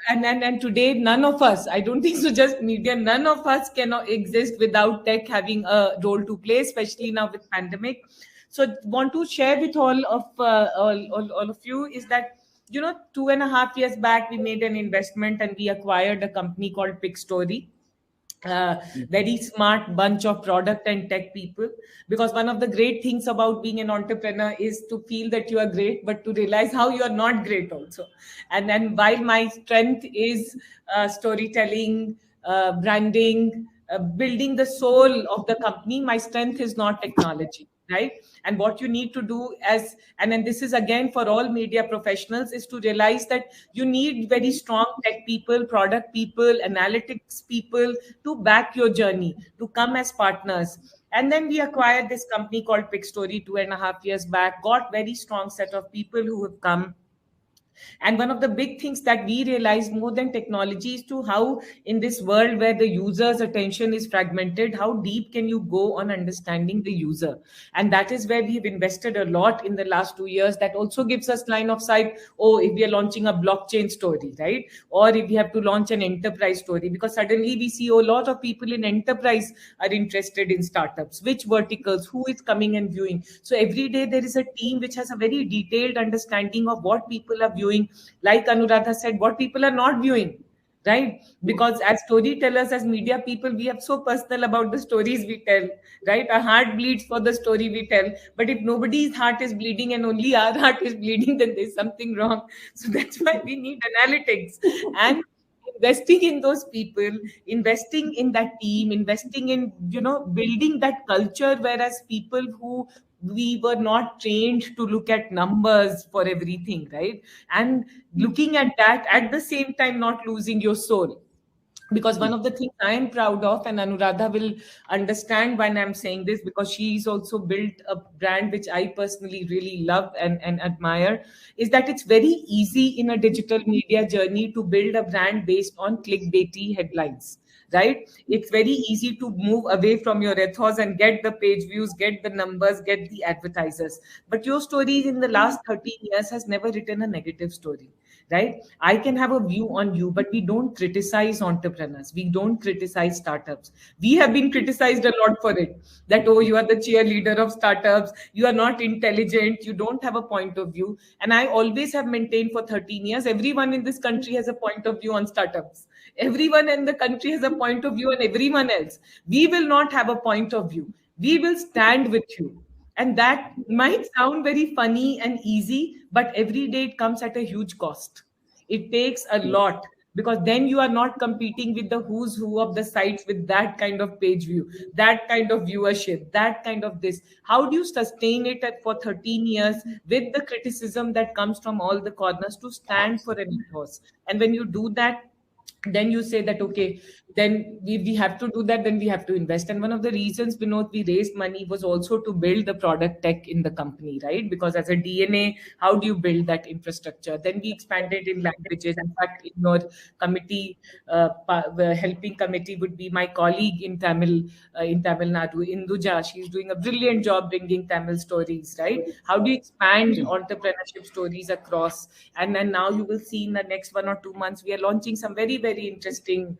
and today, none of us, I don't think so, just media, none of us cannot exist without tech having a role to play, especially now with pandemic. So, want to share with all of you is that 2.5 years back, we made an investment and we acquired a company called Pixtory. Very smart bunch of product and tech people, because one of the great things about being an entrepreneur is to feel that you are great, but to realize how you are not great also. And then while my strength is storytelling, branding, building the soul of the company, my strength is not technology, right? And what you need to do and then this is again for all media professionals, is to realize that you need very strong tech people, product people, analytics people to back your journey, to come as partners. And then we acquired this company called Pixtory 2.5 years back, got very strong set of people who have come. And one of the big things that we realized more than technology is to how in this world where the user's attention is fragmented, how deep can you go on understanding the user? And that is where we've invested a lot in the last 2 years. That also gives us line of sight. Oh, if we are launching a blockchain story, right? Or if we have to launch an enterprise story, because suddenly we see a lot of people in enterprise are interested in startups, which verticals, who is coming and viewing. So every day there is a team which has a very detailed understanding of what people are viewing. Like Anuradha said, what people are not viewing, right? Because as storytellers, as media people, we are so personal about the stories we tell, right? Our heart bleeds for the story we tell. But if nobody's heart is bleeding and only our heart is bleeding, then there's something wrong. So that's why we need analytics. And investing in those people, investing in that team, investing in building that culture, whereas people who we were not trained to look at numbers for everything, right? And looking at that at the same time, not losing your soul. Because one of the things I am proud of, and Anuradha will understand when I'm saying this, because she's also built a brand which I personally really love and admire, is that it's very easy in a digital media journey to build a brand based on clickbaity headlines. Right? It's very easy to move away from your ethos and get the page views, get the numbers, get the advertisers. But your story in the last 13 years has never written a negative story. Right? I can have a view on you, but we don't criticize entrepreneurs. We don't criticize startups. We have been criticized a lot for it. That, oh, you are the cheerleader of startups. You are not intelligent. You don't have a point of view. And I always have maintained for 13 years, everyone in this country has a point of view on startups. Everyone in the country has a point of view on everyone else. We will not have a point of view. We will stand with you. And that might sound very funny and easy, but every day it comes at a huge cost. It takes a lot, because then you are not competing with the who's who of the sites with that kind of page view, that kind of viewership, that kind of this. How do you sustain it for 13 years with the criticism that comes from all the corners to stand for an ethos? And when you do that, then you say that, okay, then we have to do that, then we have to invest. And one of the reasons, Vinod, we raised money was also to build the product tech in the company, right? Because as a DNA, how do you build that infrastructure? Then we expanded in languages. In fact, in your committee, the helping committee would be my colleague in Tamil Nadu, Induja. She's doing a brilliant job bringing Tamil stories, right? How do you expand entrepreneurship stories across? And then now you will see in the next 1 or 2 months, we are launching some very, very interesting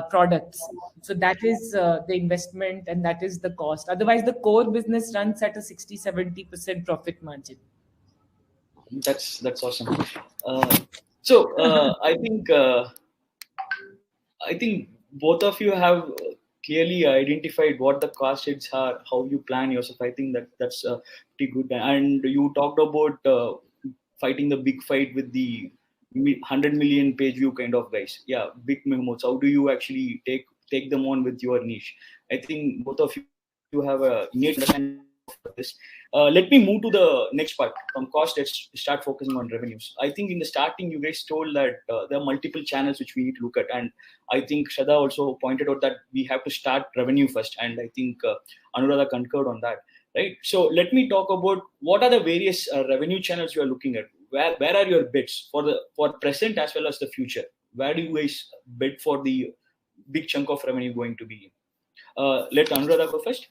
products. So that is the investment and that is the cost. Otherwise, the core business runs at a 60-70% profit margin. That's awesome. I think both of you have clearly identified what the cost heads are, how you plan yourself. I think that's pretty good. And you talked about fighting the big fight with the 100 million page view kind of guys. Yeah, big memos. How do you actually take them on with your niche? I think both of you have a innate understanding of this. Let me move to the next part. From cost, let's start focusing on revenues. I think in the starting, you guys told that there are multiple channels which we need to look at. And I think Shraddha also pointed out that we have to start revenue first. And I think Anuradha concurred on that. Right. So let me talk about what are the various revenue channels you are looking at. Where are your bets for present as well as the future? Where do you guys bet for the big chunk of revenue going to be? Let Anuradha go first.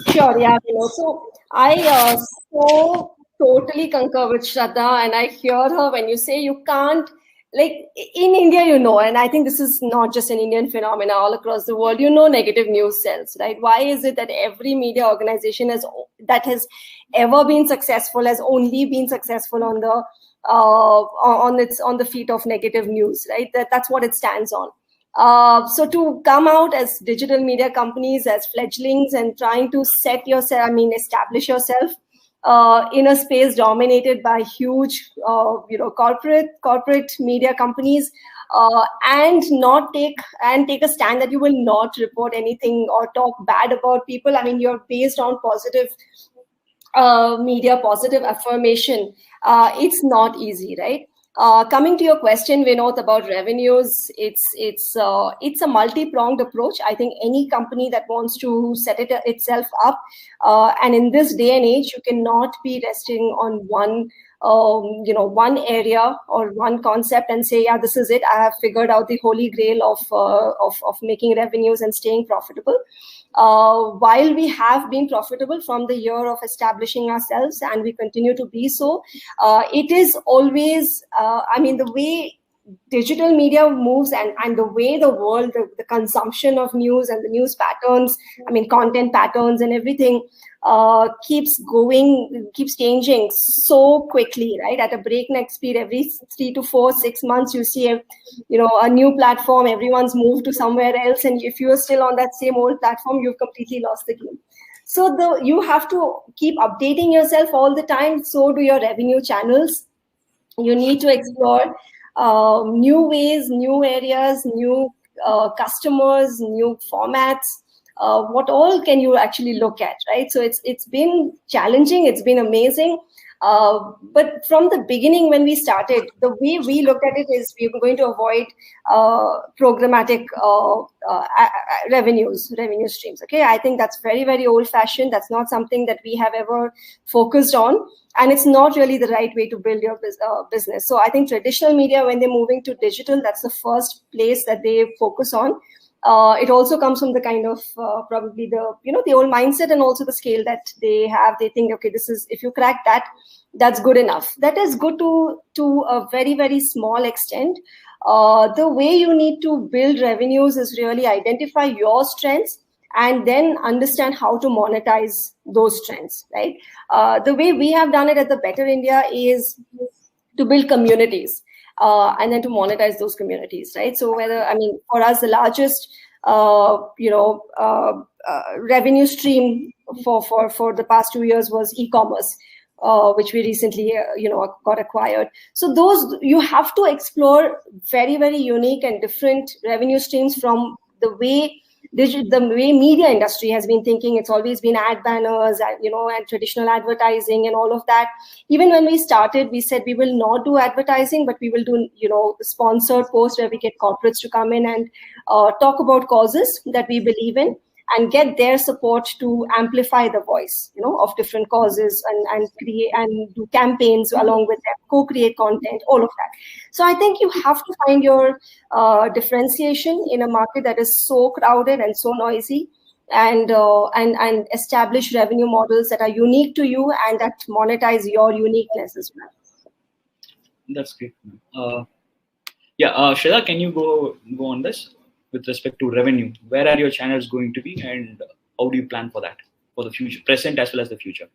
Sure, yeah. So I so totally concur with Shraddha, and I hear her when you say you can't, like in India, and I think this is not just an Indian phenomena, all across the world, negative news sells, right? Why is it that every media organization that has ever been successful has only been successful on the feet of negative news, right? That's what it stands on. So to come out as digital media companies, as fledglings, and trying to establish yourself in a space dominated by huge, corporate media companies, and take a stand that you will not report anything or talk bad about people. I mean, you're based on positive media, positive affirmation. It's not easy, right? Coming to your question, Vinod, about revenues, it's a multi-pronged approach. I think any company that wants to set itself up, and in this day and age, you cannot be resting on one area or one concept and say, yeah, this is it. I have figured out the holy grail of making revenues and staying profitable. While we have been profitable from the year of establishing ourselves, and we continue to be so, it is always, the way digital media moves and the way the world, the consumption of news and the news patterns, content patterns and everything keeps changing so quickly, right? At a breakneck speed. Every 3 to 4, 6 months, you see a new platform. Everyone's moved to somewhere else, and if you are still on that same old platform, you've completely lost the game. So you have to keep updating yourself all the time. So do your revenue channels. You need to explore new ways, new areas, new customers, new formats. What all can you actually look at, right? So it's been challenging. It's been amazing. But from the beginning, when we started, the way we looked at it is we were going to avoid programmatic revenue streams. Okay, I think that's very, very old-fashioned. That's not something that we have ever focused on, and it's not really the right way to build your business. So I think traditional media, when they're moving to digital, that's the first place that they focus on. It also comes from the kind of probably the old mindset and also the scale that they have. They think, okay, this is, if you crack that, that's good enough. That is good to a very, very small extent. The way you need to build revenues is really identify your strengths and then understand how to monetize those strengths, right? The way we have done it at the Better India is to build communities. And then to monetize those communities, right? So for us, the largest, revenue stream for the past 2 years was e-commerce, which we recently, got acquired. So those, you have to explore very, very unique and different revenue streams from the way the way media industry has been thinking. It's always been ad banners, and traditional advertising and all of that. Even when we started, we said we will not do advertising, but we will do, sponsored posts where we get corporates to come in and talk about causes that we believe in, and get their support to amplify the voice, of different causes, and create and do campaigns along with them, co-create content, all of that. So I think you have to find your differentiation in a market that is so crowded and so noisy, and establish revenue models that are unique to you and that monetize your uniqueness as well. That's great. Shraddha, can you go on this? With respect to revenue, where are your channels going to be, and how do you plan for that, for the future, present as well as the future?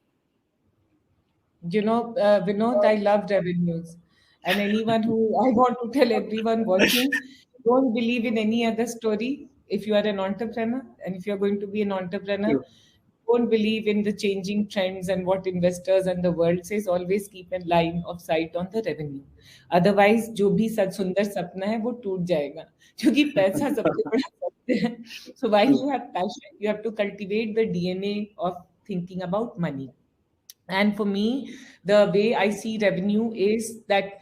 Vinod, I love revenues. And anyone I want to tell everyone watching, don't believe in any other story. If you are an entrepreneur, and if you're going to be an entrepreneur, don't believe in the changing trends and what investors and the world says. Always keep a line of sight on the revenue. Otherwise, जो भी सुंदर सपना है वो टूट जाएगा, क्योंकि पैसा सबसे बड़ा सत्य है. So while you have passion, you have to cultivate the DNA of thinking about money. And for me, the way I see revenue is that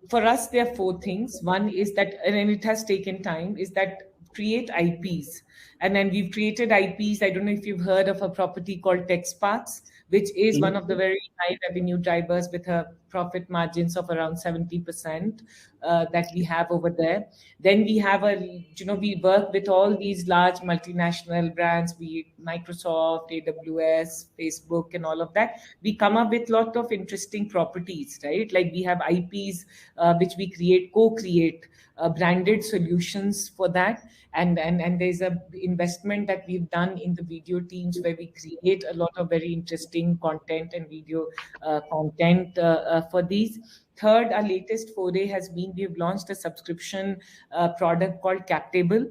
for us, there are 4 things. One is that, and it has taken time, is that create IPs. And then we've created IPs. I don't know if you've heard of a property called TechSparks, which is one of the very high revenue drivers with a profit margins of around 70% that we have over there. Then we have we work with all these large multinational brands, be it Microsoft, AWS, Facebook, and all of that. We come up with a lot of interesting properties, right? Like we have IPs, which we co-create branded solutions for that. And there's a investment that we've done in the video teams where we create a lot of very interesting content and video content for these. Third, our latest foray has been, we've launched a subscription product called Captable.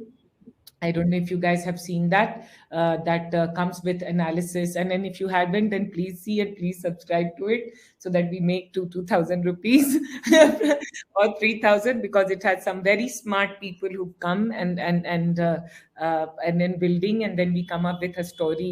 I don't know if you guys have seen that. That comes with analysis. And then if you haven't, then please see it, please subscribe to it so that we make 2,000 rupees or 3,000, because it has some very smart people who come and then building, and then we come up with a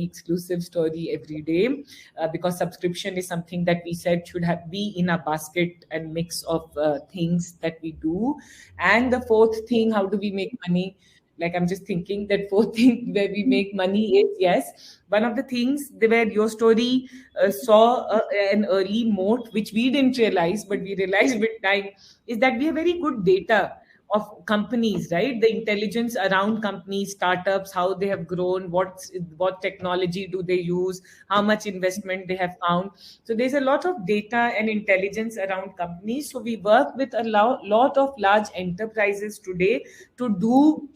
exclusive story every day, because subscription is something that we said should be in a basket and mix of things that we do. And the fourth thing, how do we make money? Like, I'm just thinking that 4th thing where we make money is, yes, one of the things where your story saw an early moat, which we didn't realize, but we realized with time, is that we have very good data of companies, right? The intelligence around companies, startups, how they have grown, what technology do they use, how much investment they have found. So there's a lot of data and intelligence around companies. So we work with a lot of large enterprises today to do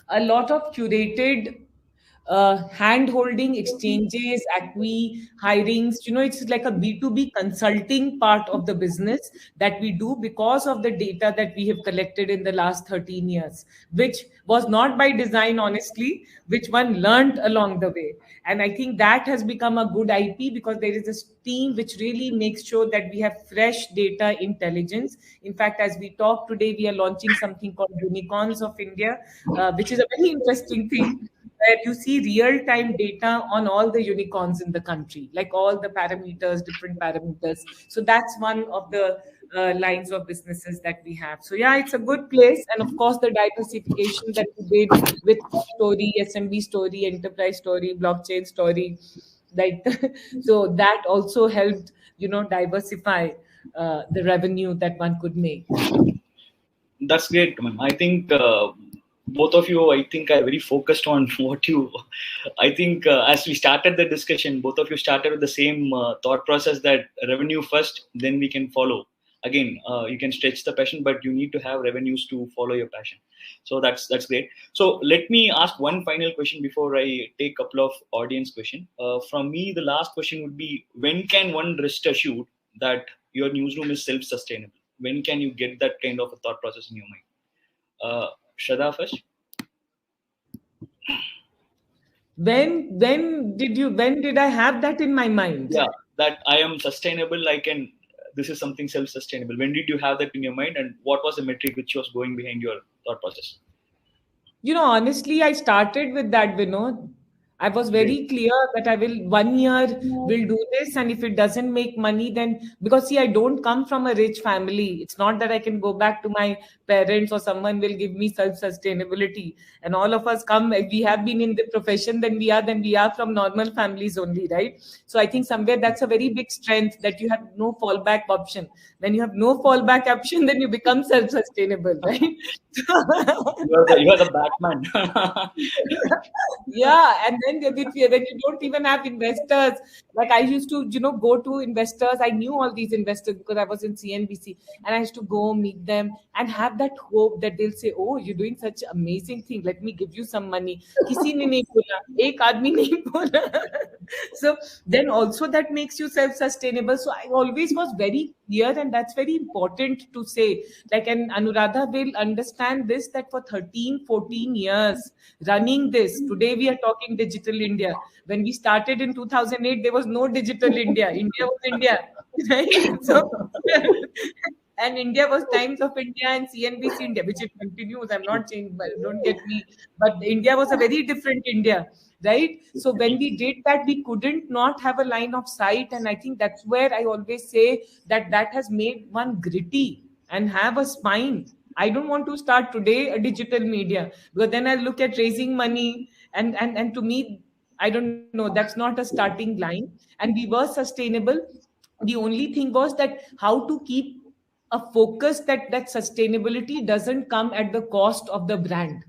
a lot of curated hand-holding exchanges, hirings. It's like a B2B consulting part of the business that we do because of the data that we have collected in the last 13 years, which was not by design, honestly, which one learned along the way. And I think that has become a good IP, because there is a team which really makes sure that we have fresh data intelligence. In fact, as we talk today, we are launching something called Unicorns of India, which is a very interesting thing, where you see real-time data on all the unicorns in the country, like all the parameters, different parameters. So that's one of the lines of businesses that we have. So yeah, it's a good place. And of course, the diversification that we did with story, SMB story, enterprise story, blockchain story, so that also helped, diversify the revenue that one could make. That's great, ma'am. I think both of you, I think, are very focused on as we started the discussion, both of you started with the same thought process, that revenue first, then we can follow. Again, you can stretch the passion, but you need to have revenues to follow your passion. So that's great. So let me ask one final question before I take a couple of audience questions. From me, the last question would be, when can one rest assured that your newsroom is self-sustainable? When can you get that kind of a thought process in your mind? Shraddha first. When did I have that in my mind? Yeah, that I am sustainable. This is something self-sustainable. When did you have that in your mind, and what was the metric which was going behind your thought process? Honestly, I started with that, Vinod. I was very clear that I will 1 year will do this, and if it doesn't make money, then because see, I don't come from a rich family. It's not that I can go back to my parents or someone will give me self-sustainability. And all of us come, if we have been in the profession, then we are from normal families only, right? So I think somewhere that's a very big strength that you have no fallback option. When you have no fallback option, then you become self-sustainable, right? You are the Batman. Yeah, and then when you don't even have investors, like I used to, go to investors. I knew all these investors because I was in CNBC, and I used to go meet them and have that hope that they'll say, "Oh, you're doing such amazing thing. Let me give you some money." किसी ने नहीं बोला, एक आदमी नहीं बोला. So then also that makes you self-sustainable. So I always was very clear, and that's very important to say. Like, and Anuradha will understand this, that for 13, 14 years running this, today we are talking digital India. When we started in 2008, there was no digital India. India was India, right? So, and India was Times of India and CNBC India, which it continues. I'm not saying, but don't get me. But India was a very different India, right? So when we did that, we couldn't not have a line of sight. And I think that's where I always say that has made one gritty and have a spine. I don't want to start today a digital media, because then I look at raising money and to me, I don't know, that's not a starting line. And we were sustainable. The only thing was that how to keep a focus that sustainability doesn't come at the cost of the brand.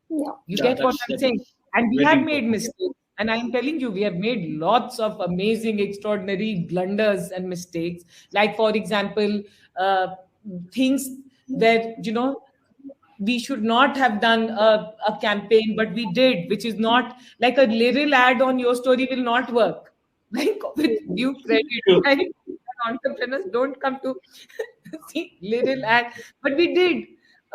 Yeah. You get what I'm saying? And we have made mistakes. And I'm telling you, we have made lots of amazing, extraordinary blunders and mistakes. Like, for example, things that, we should not have done a campaign, but we did, which is not like a little ad on your story will not work. Like, with due credit, right? Entrepreneurs don't come to see little ad, but we did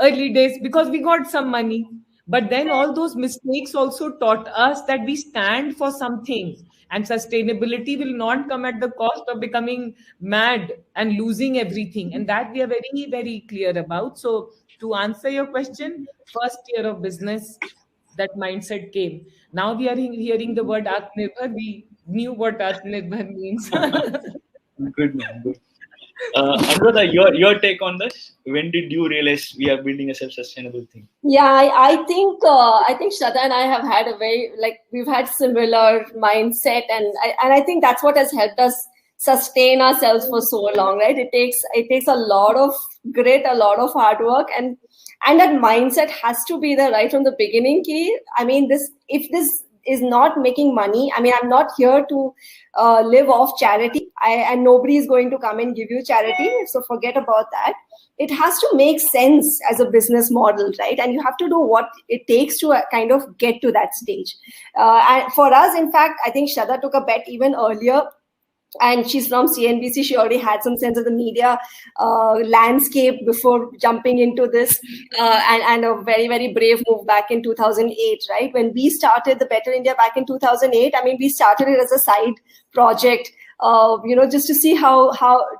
early days because we got some money. But then all those mistakes also taught us that we stand for something, and sustainability will not come at the cost of becoming mad and losing everything. And that we are very, very clear about. So to answer your question, first year of business, that mindset came. Now we are hearing the word Atmanirbhar. We knew what Atmanirbhar means. Good, man. Good. Anuradha, your take on this? When did you realize we are building a self-sustainable thing? Yeah, I think Shraddha and I have had we've had similar mindset, and I think that's what has helped us sustain ourselves for so long, right? It takes a lot of grit, a lot of hard work, and that mindset has to be there right from the beginning. I mean, if this is not making money, I mean, I'm not here to live off charity, and nobody is going to come and give you charity, so forget about that. It has to make sense as a business model, right? And you have to do what it takes to kind of get to that stage. And for us, in fact, I think Shraddha took a bet even earlier, and she's from CNBC. She already had some sense of the media landscape before jumping into this, and a very, very brave move back in 2008, right? When we started the Better India back in 2008, I mean, we started it as a side project, just to see how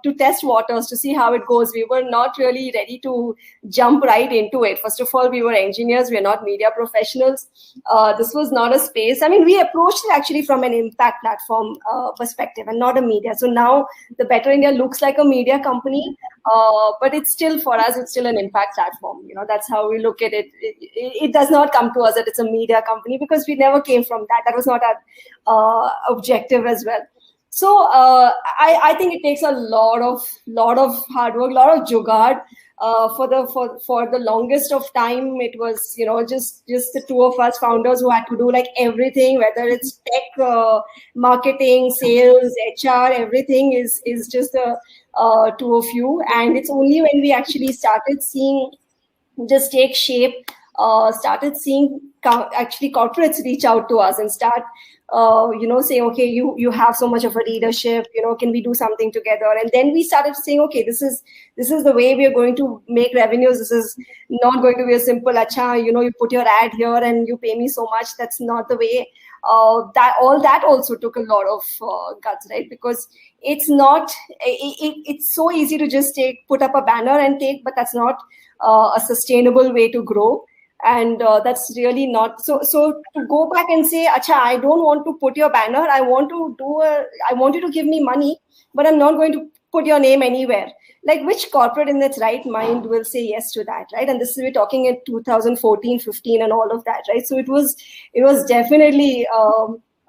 to test waters, to see how it goes. We were not really ready to jump right into it. First of all, we were engineers. We are not media professionals. This was not a space. I mean, we approached it actually from an impact platform perspective and not a media. So now the Better India looks like a media company, but it's still, for us, it's still an impact platform. That's how we look at it. It does not come to us that it's a media company, because we never came from that. That was not our objective as well. So I think it takes a lot of hard work, a lot of jugaad. For the longest of time, it was just the two of us founders who had to do like everything, whether it's tech, marketing, sales, HR, everything is just the two of you. And it's only when we actually started seeing just take shape, started seeing actually corporates reach out to us and start say, okay, you have so much of a leadership, can we do something together? And then we started saying, okay, this is the way we are going to make revenues. This is not going to be a simple, you put your ad here and you pay me so much. That's not the way. That also took a lot of guts, right? Because it's not, it's so easy to just put up a banner and take, but that's not a sustainable way to grow. And that's really not so. So to go back and say, "Acha, I don't want to put your banner. I want you to give me money, but I'm not going to put your name anywhere." Like, which corporate in its right mind will say yes to that, right? And this is, we're talking in 2014, 15, and all of that, right? So it was definitely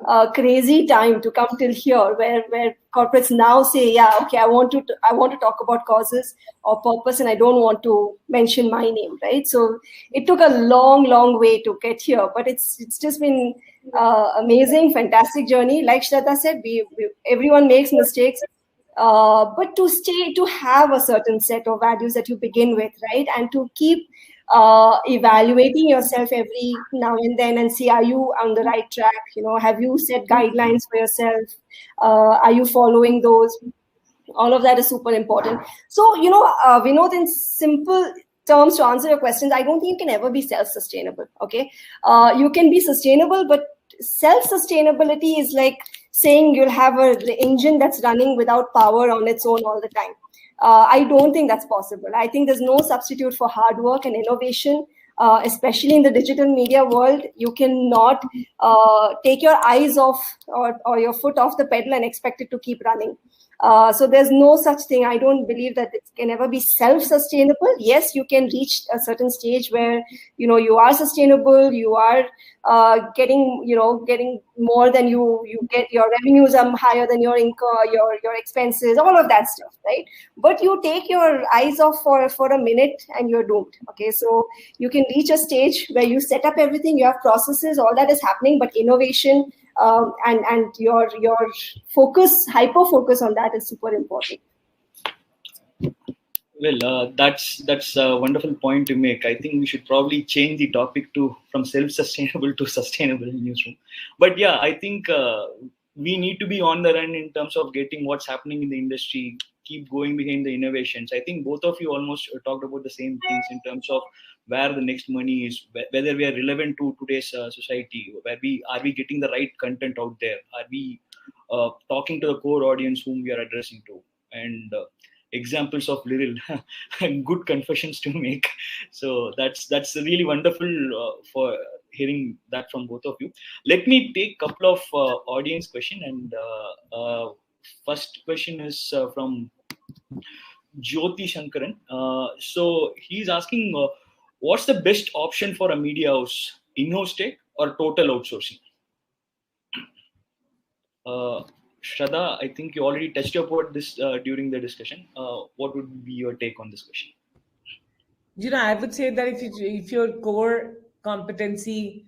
a crazy time to come till here, where corporates now say, "Yeah, okay, I want to talk about causes or purpose, and I don't want to mention my name," right? So it took a long way to get here, but it's just been amazing, fantastic journey. Like Shraddha said, everyone makes mistakes. But to have a certain set of values that you begin with, right? And to keep evaluating yourself every now and then and see, are you on the right track? Have you set guidelines for yourself? Are you following those? All of that is super important. So, Vinod, in simple terms, to answer your questions, I don't think you can ever be self-sustainable, okay? You can be sustainable, but self-sustainability is like saying you'll have an engine that's running without power on its own all the time. I don't think that's possible. I think there's no substitute for hard work and innovation, especially in the digital media world. You cannot take your eyes off or your foot off the pedal and expect it to keep running. So there's no such thing. I don't believe that it can ever be self-sustainable. Yes, you can reach a certain stage where you are sustainable. You are getting more than you get. Your revenues are higher than your income, your expenses, all of that stuff, right? But you take your eyes off for a minute and you're doomed. Okay, so you can reach a stage where you set up everything. You have processes, all that is happening, but innovation and your hyper focus on that is super important. Well, that's a wonderful point to make. I think we should probably change the topic from self-sustainable to sustainable in newsroom. But yeah, I think we need to be on the run in terms of getting what's happening in the industry, keep going behind the innovations. I think both of you almost talked about the same things in terms of where the next money is, whether we are relevant to today's society, are we getting the right content out there, are we talking to the core audience whom we are addressing to, and examples of little good confessions to make. So that's really wonderful for hearing that from both of you. Let me take a couple of audience questions, and first question is from Jyoti Shankaran. So he's asking, what's the best option for a media house, in-house tech or total outsourcing? Shraddha, I think you already touched upon this during the discussion. What would be your take on this question? I would say that if your core competency,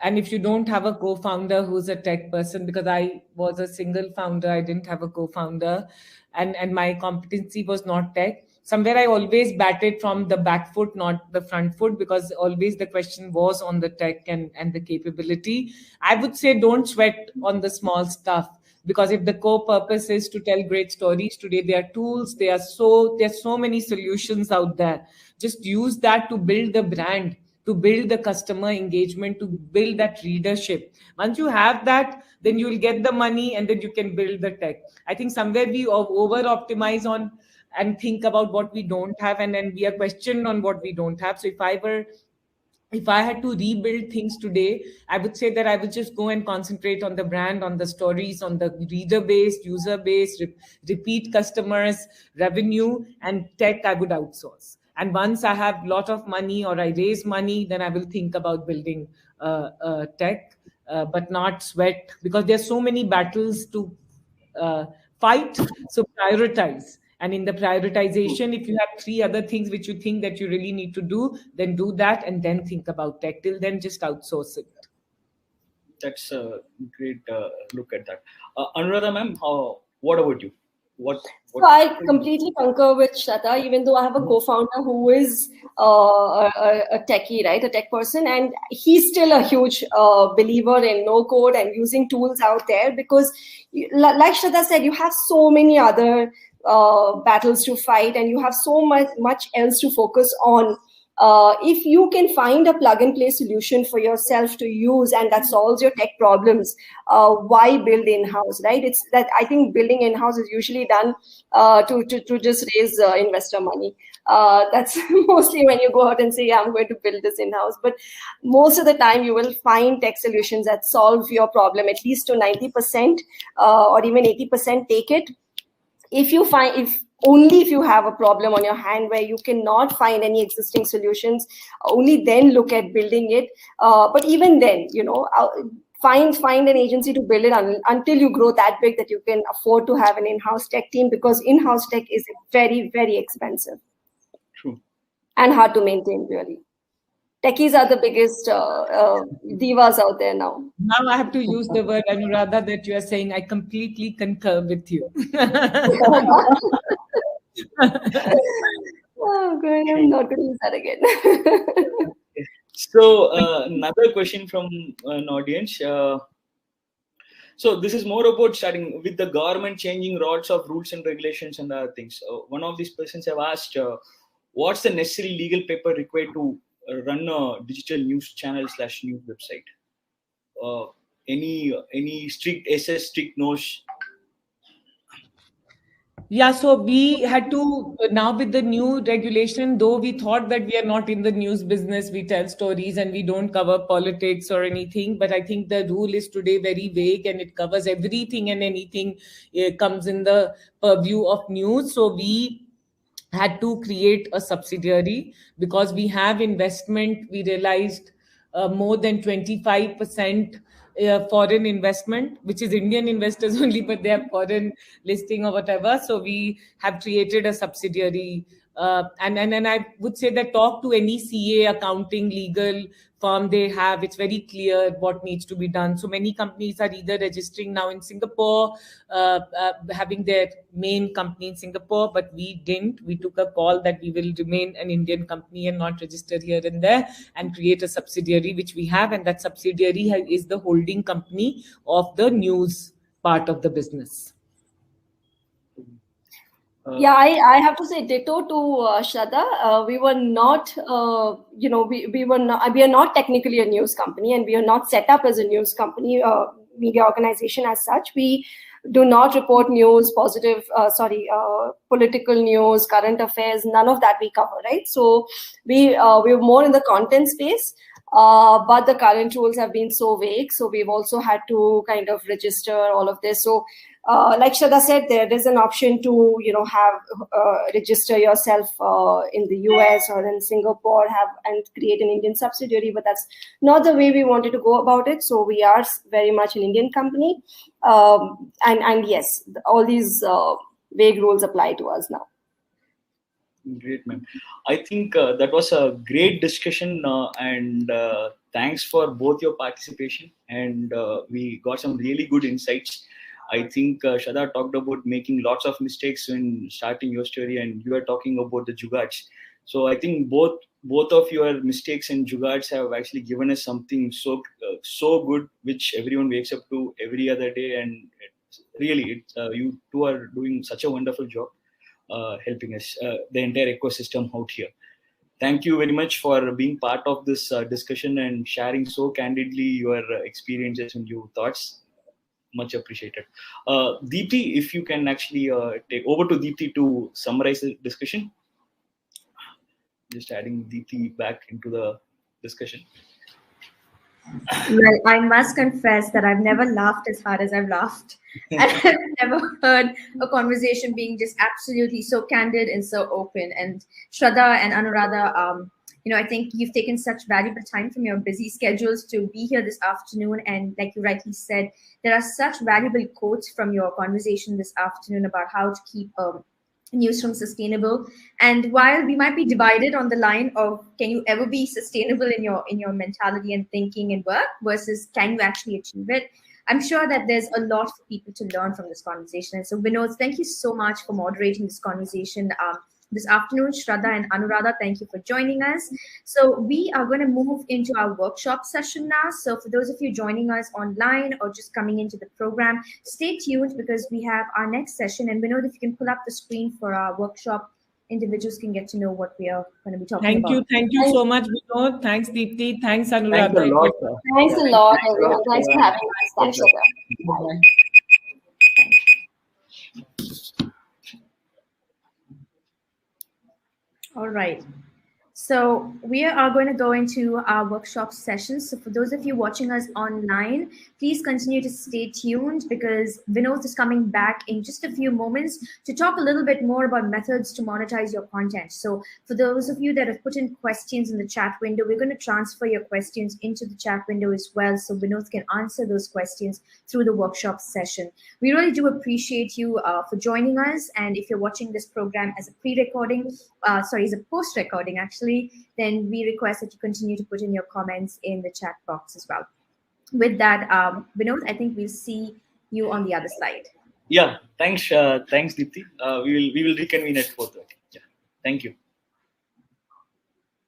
and if you don't have a co-founder who's a tech person, because I was a single founder, I didn't have a co-founder, and my competency was not tech. Somewhere I always batted from the back foot, not the front foot, because always the question was on the tech and the capability. I would say don't sweat on the small stuff, because if the core purpose is to tell great stories, today there are tools, there's so many solutions out there. Just use that to build the brand, to build the customer engagement, to build that readership. Once you have that, then you will get the money and then you can build the tech. I think somewhere we over optimize on and think about what we don't have, and then we are questioned on what we don't have. So if I had to rebuild things today, I would say that I would just go and concentrate on the brand, on the stories, on the reader base, user base, repeat customers, revenue, and tech I would outsource. And once I have a lot of money or I raise money, then I will think about building tech, but not sweat, because there's so many battles to fight. So prioritize. And in the prioritization, if you have 3 other things which you think that you really need to do, then do that and then think about tech. Till then, just outsource it. That's a great look at that. Anuradha ma'am, what about you? So I completely concur with Shraddha, even though I have a co-founder who is a techie, right, a tech person, and he's still a huge believer in no code and using tools out there, because like Shraddha said, you have so many other battles to fight and you have so much else to focus on If you can find a plug and play solution for yourself to use and that solves your tech problems, why build in-house, right? It's that I think building in-house is usually done to just raise investor money. That's mostly when you go out and say, yeah, I'm going to build this in-house. But most of the time you will find tech solutions that solve your problem at least to 90% or even 80%. Take it. If you have a problem on your hand where you cannot find any existing solutions, only then look at building it. But even then, find an agency to build it until you grow that big that you can afford to have an in-house tech team, because in-house tech is very, very expensive. True. And hard to maintain, really. Techies are the biggest divas out there now. Now I have to use the word, Anuradha, that you are saying. I completely concur with you. Oh, good. I'm not going to use that again. So another question from an audience. So this is more about starting with the government changing lots of rules and regulations and other things. One of these persons have asked, what's the necessary legal paper required to run a digital news channel / news website? Any strict SS, strict no's? Yeah, so we had to, now with the new regulation, though we thought that we are not in the news business, we tell stories and we don't cover politics or anything. But I think the rule is today very vague and it covers everything and anything comes in the purview of news. So we had to create a subsidiary because we have investment. We realized more than 25% foreign investment, which is Indian investors only, but they have foreign listing or whatever. So we have created a subsidiary. And I would say that talk to any CA, accounting, legal firm they have, it's very clear what needs to be done. So many companies are either registering now in Singapore, having their main company in Singapore, but we didn't. We took a call that we will remain an Indian company and not register here and there and create a subsidiary, which we have. And that subsidiary is the holding company of the news part of the business. Yeah, I have to say ditto to Shraddha. We were not, we are not technically a news company, and we are not set up as a news company, media organization as such. We do not report news, political news, current affairs, none of that we cover, right? So we're more in the content space. But the current rules have been so vague, so we've also had to kind of register all of this. So like Shraddha said, there is an option to register yourself in the US or in Singapore, and create an Indian subsidiary, but that's not the way we wanted to go about it. So we are very much an Indian company, and yes, all these vague rules apply to us now. Great, ma'am. I think that was a great discussion, and thanks for both your participation. And we got some really good insights. I think Shraddha talked about making lots of mistakes when starting your story, and you are talking about the jugaads. So I think both of your mistakes and jugaads have actually given us something so good, which everyone wakes up to every other day. And you two are doing such a wonderful job. Helping us, the entire ecosystem out here. Thank you very much for being part of this discussion and sharing so candidly your experiences and your thoughts. Much appreciated. Deepti, if you can actually take over to Deepti to summarize the discussion. Just adding Deepti back into the discussion. Well, I must confess that I've never laughed as hard as I've laughed. And I've never heard a conversation being just absolutely so candid and so open. And Shraddha and Anuradha, I think you've taken such valuable time from your busy schedules to be here this afternoon. And like you rightly said, there are such valuable quotes from your conversation this afternoon about how to keep newsroom sustainable. And while we might be divided on the line of can you ever be sustainable in your mentality and thinking and work versus can you actually achieve it, I'm sure that there's a lot for people to learn from this conversation. And so Vinod, thank you so much for moderating this conversation this afternoon. Shraddha and Anuradha, thank you for joining us. So we are going to move into our workshop session now. So for those of you joining us online or just coming into the program, stay tuned because we have our next session. And Vinod, if you can pull up the screen for our workshop individuals can get to know what we are going to be talking about. Thank you so much, Vinod. Thanks, Deepti. Thanks, Anuradha. Thanks a lot, sir. Thanks a lot, everyone. Thanks for having us. Thanks, Shraddha. Bye-bye. All right. So we are going to go into our workshop sessions. So for those of you watching us online, please continue to stay tuned because Vinod is coming back in just a few moments to talk a little bit more about methods to monetize your content. So for those of you that have put in questions in the chat window, we're going to transfer your questions into the chat window as well, so Vinod can answer those questions through the workshop session. We really do appreciate you for joining us. And if you're watching this program as a pre-recording, as a post-recording actually, then we request that you continue to put in your comments in the chat box as well. With that, Vinod, I think we'll see you on the other side. Yeah, thanks, Deepti. We will reconvene at 4:30. Yeah, thank you.